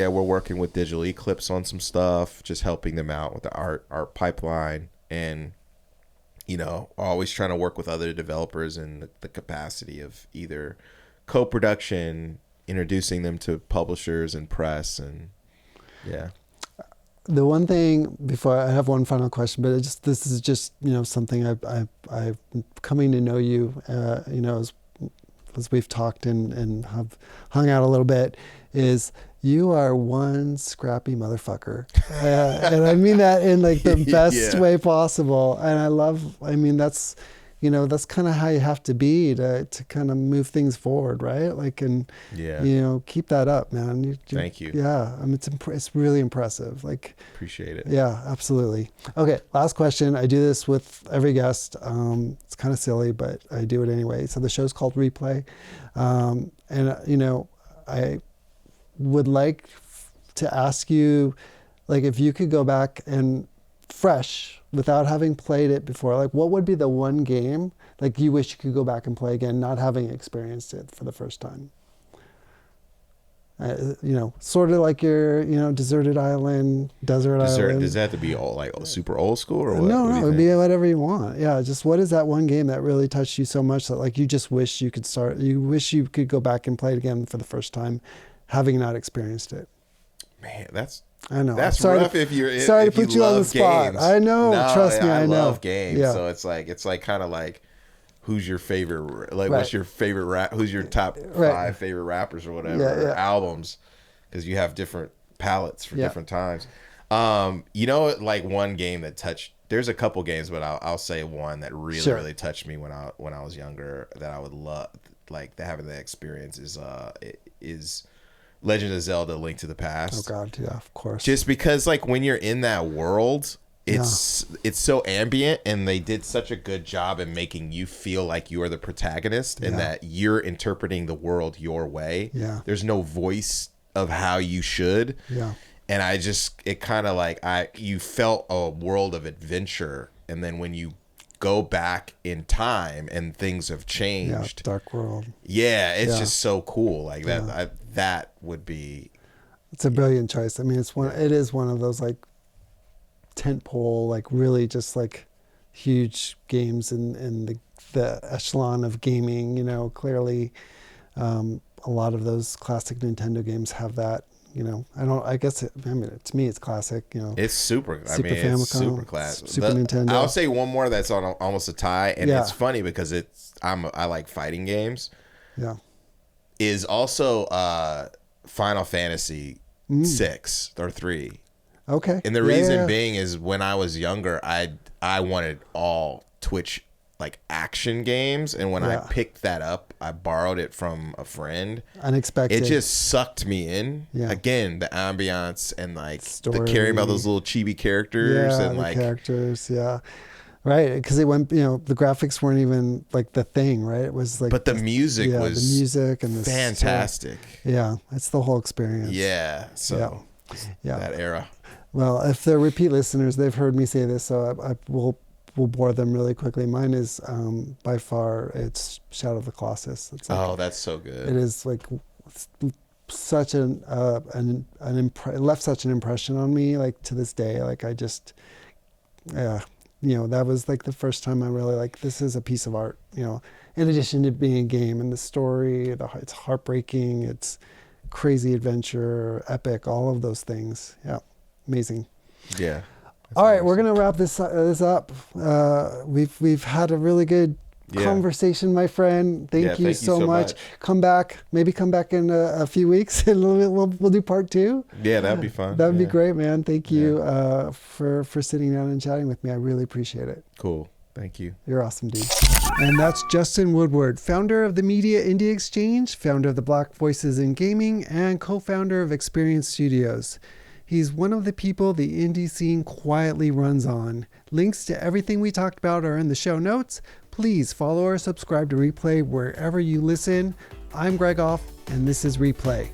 working with Digital Eclipse on some stuff, just helping them out with the art pipeline, and always trying to work with other developers in the capacity of either co-production, introducing them to publishers and press, and The one thing before I have one final question, but this is just something I've coming to know you, as we've talked and have hung out a little bit, is you are one scrappy motherfucker. And I mean that in like the best way possible. And that's kind of how you have to be to kind of move things forward, right? Like, and keep that up, man. Thank you. Yeah, I mean, it's really impressive. Like, appreciate it. Yeah, absolutely. Okay, last question. I do this with every guest. It's kind of silly, but I do it anyway. So the show's called Replay, and I would like to ask you, like, if you could go back and fresh, without having played it before, like, what would be the one game like you wish you could go back and play again, not having experienced it for the first time? Sort of like your, Deserted Island, Desert Island. Does that have to be super old school, or what? No, it'd be whatever you want. Yeah, just what is that one game that really touched you so much that like you just wish you could wish you could go back and play it again for the first time, having not experienced it? Man, I know. That's rough if you're sorry to put you on the spot. I know. Trust me, I know. I love games. Yeah. So it's like kind of like, who's your favorite? Like, what's your favorite rap? Who's your top 5 favorite rappers or whatever, or albums? Because you have different palettes for different times. Like one game that touched. There's a couple games, but I'll say one that really touched me when I was younger that I would love, like having that experience is Legend of Zelda: Link to the Past. Oh God, yeah, of course. Just because, like, when you're in that world, it's so ambient, and they did such a good job in making you feel like you are the protagonist and that you're interpreting the world your way. Yeah. There's no voice of how you should. Yeah. And it kind of like you felt a world of adventure, and then when you go back in time and things have changed. Yeah, dark world. Yeah, it's just so cool. Like that. That would be. It's a brilliant choice. I mean, it is one of those like tentpole, like really just like huge games in the echelon of gaming. Clearly, a lot of those classic Nintendo games have that. To me, it's classic. It's super. Super Famicom, it's super classic. Super Nintendo. I'll say one more that's on almost a tie, and it's funny because I like fighting games. Yeah. Is also Final Fantasy 6 or 3. Okay. And the reason being is when I was younger, I wanted all Twitch like action games, and when I picked that up, I borrowed it from a friend. Unexpected. It just sucked me in. Yeah. Again, the ambiance and like Story. the caring about those little chibi characters and like characters. Yeah. Right, because it went. The graphics weren't even like the thing, right? It was like. But the music was the music and the fantastic. Story. Yeah, it's the whole experience. Yeah. So that era. Well, if they're repeat listeners, they've heard me say this, so I will bore them really quickly. Mine is by far it's Shadow of the Colossus. It's like, that's so good. It is like such it left such an impression on me. Like to this day, like I just that was like the first time I really like this is a piece of art. In addition to being a game and the story, it's heartbreaking, it's crazy adventure, epic, all of those things. Yeah. Amazing. Yeah. All right, we're gonna wrap this up. We've had a really good conversation, my friend. Thank you so much. Come back in a few weeks, and we'll do part 2. Yeah, that'd be fun. That'd be great, man. Thank you for sitting down and chatting with me. I really appreciate it. Cool. Thank you. You're awesome, dude. And that's Justin Woodward, founder of the Media Indie Exchange, founder of the Black Voices in Gaming, and co-founder of XPerience Studios. He's one of the people the indie scene quietly runs on. Links to everything we talked about are in the show notes. Please follow or subscribe to Replay wherever you listen. I'm Greg Off, and this is Replay.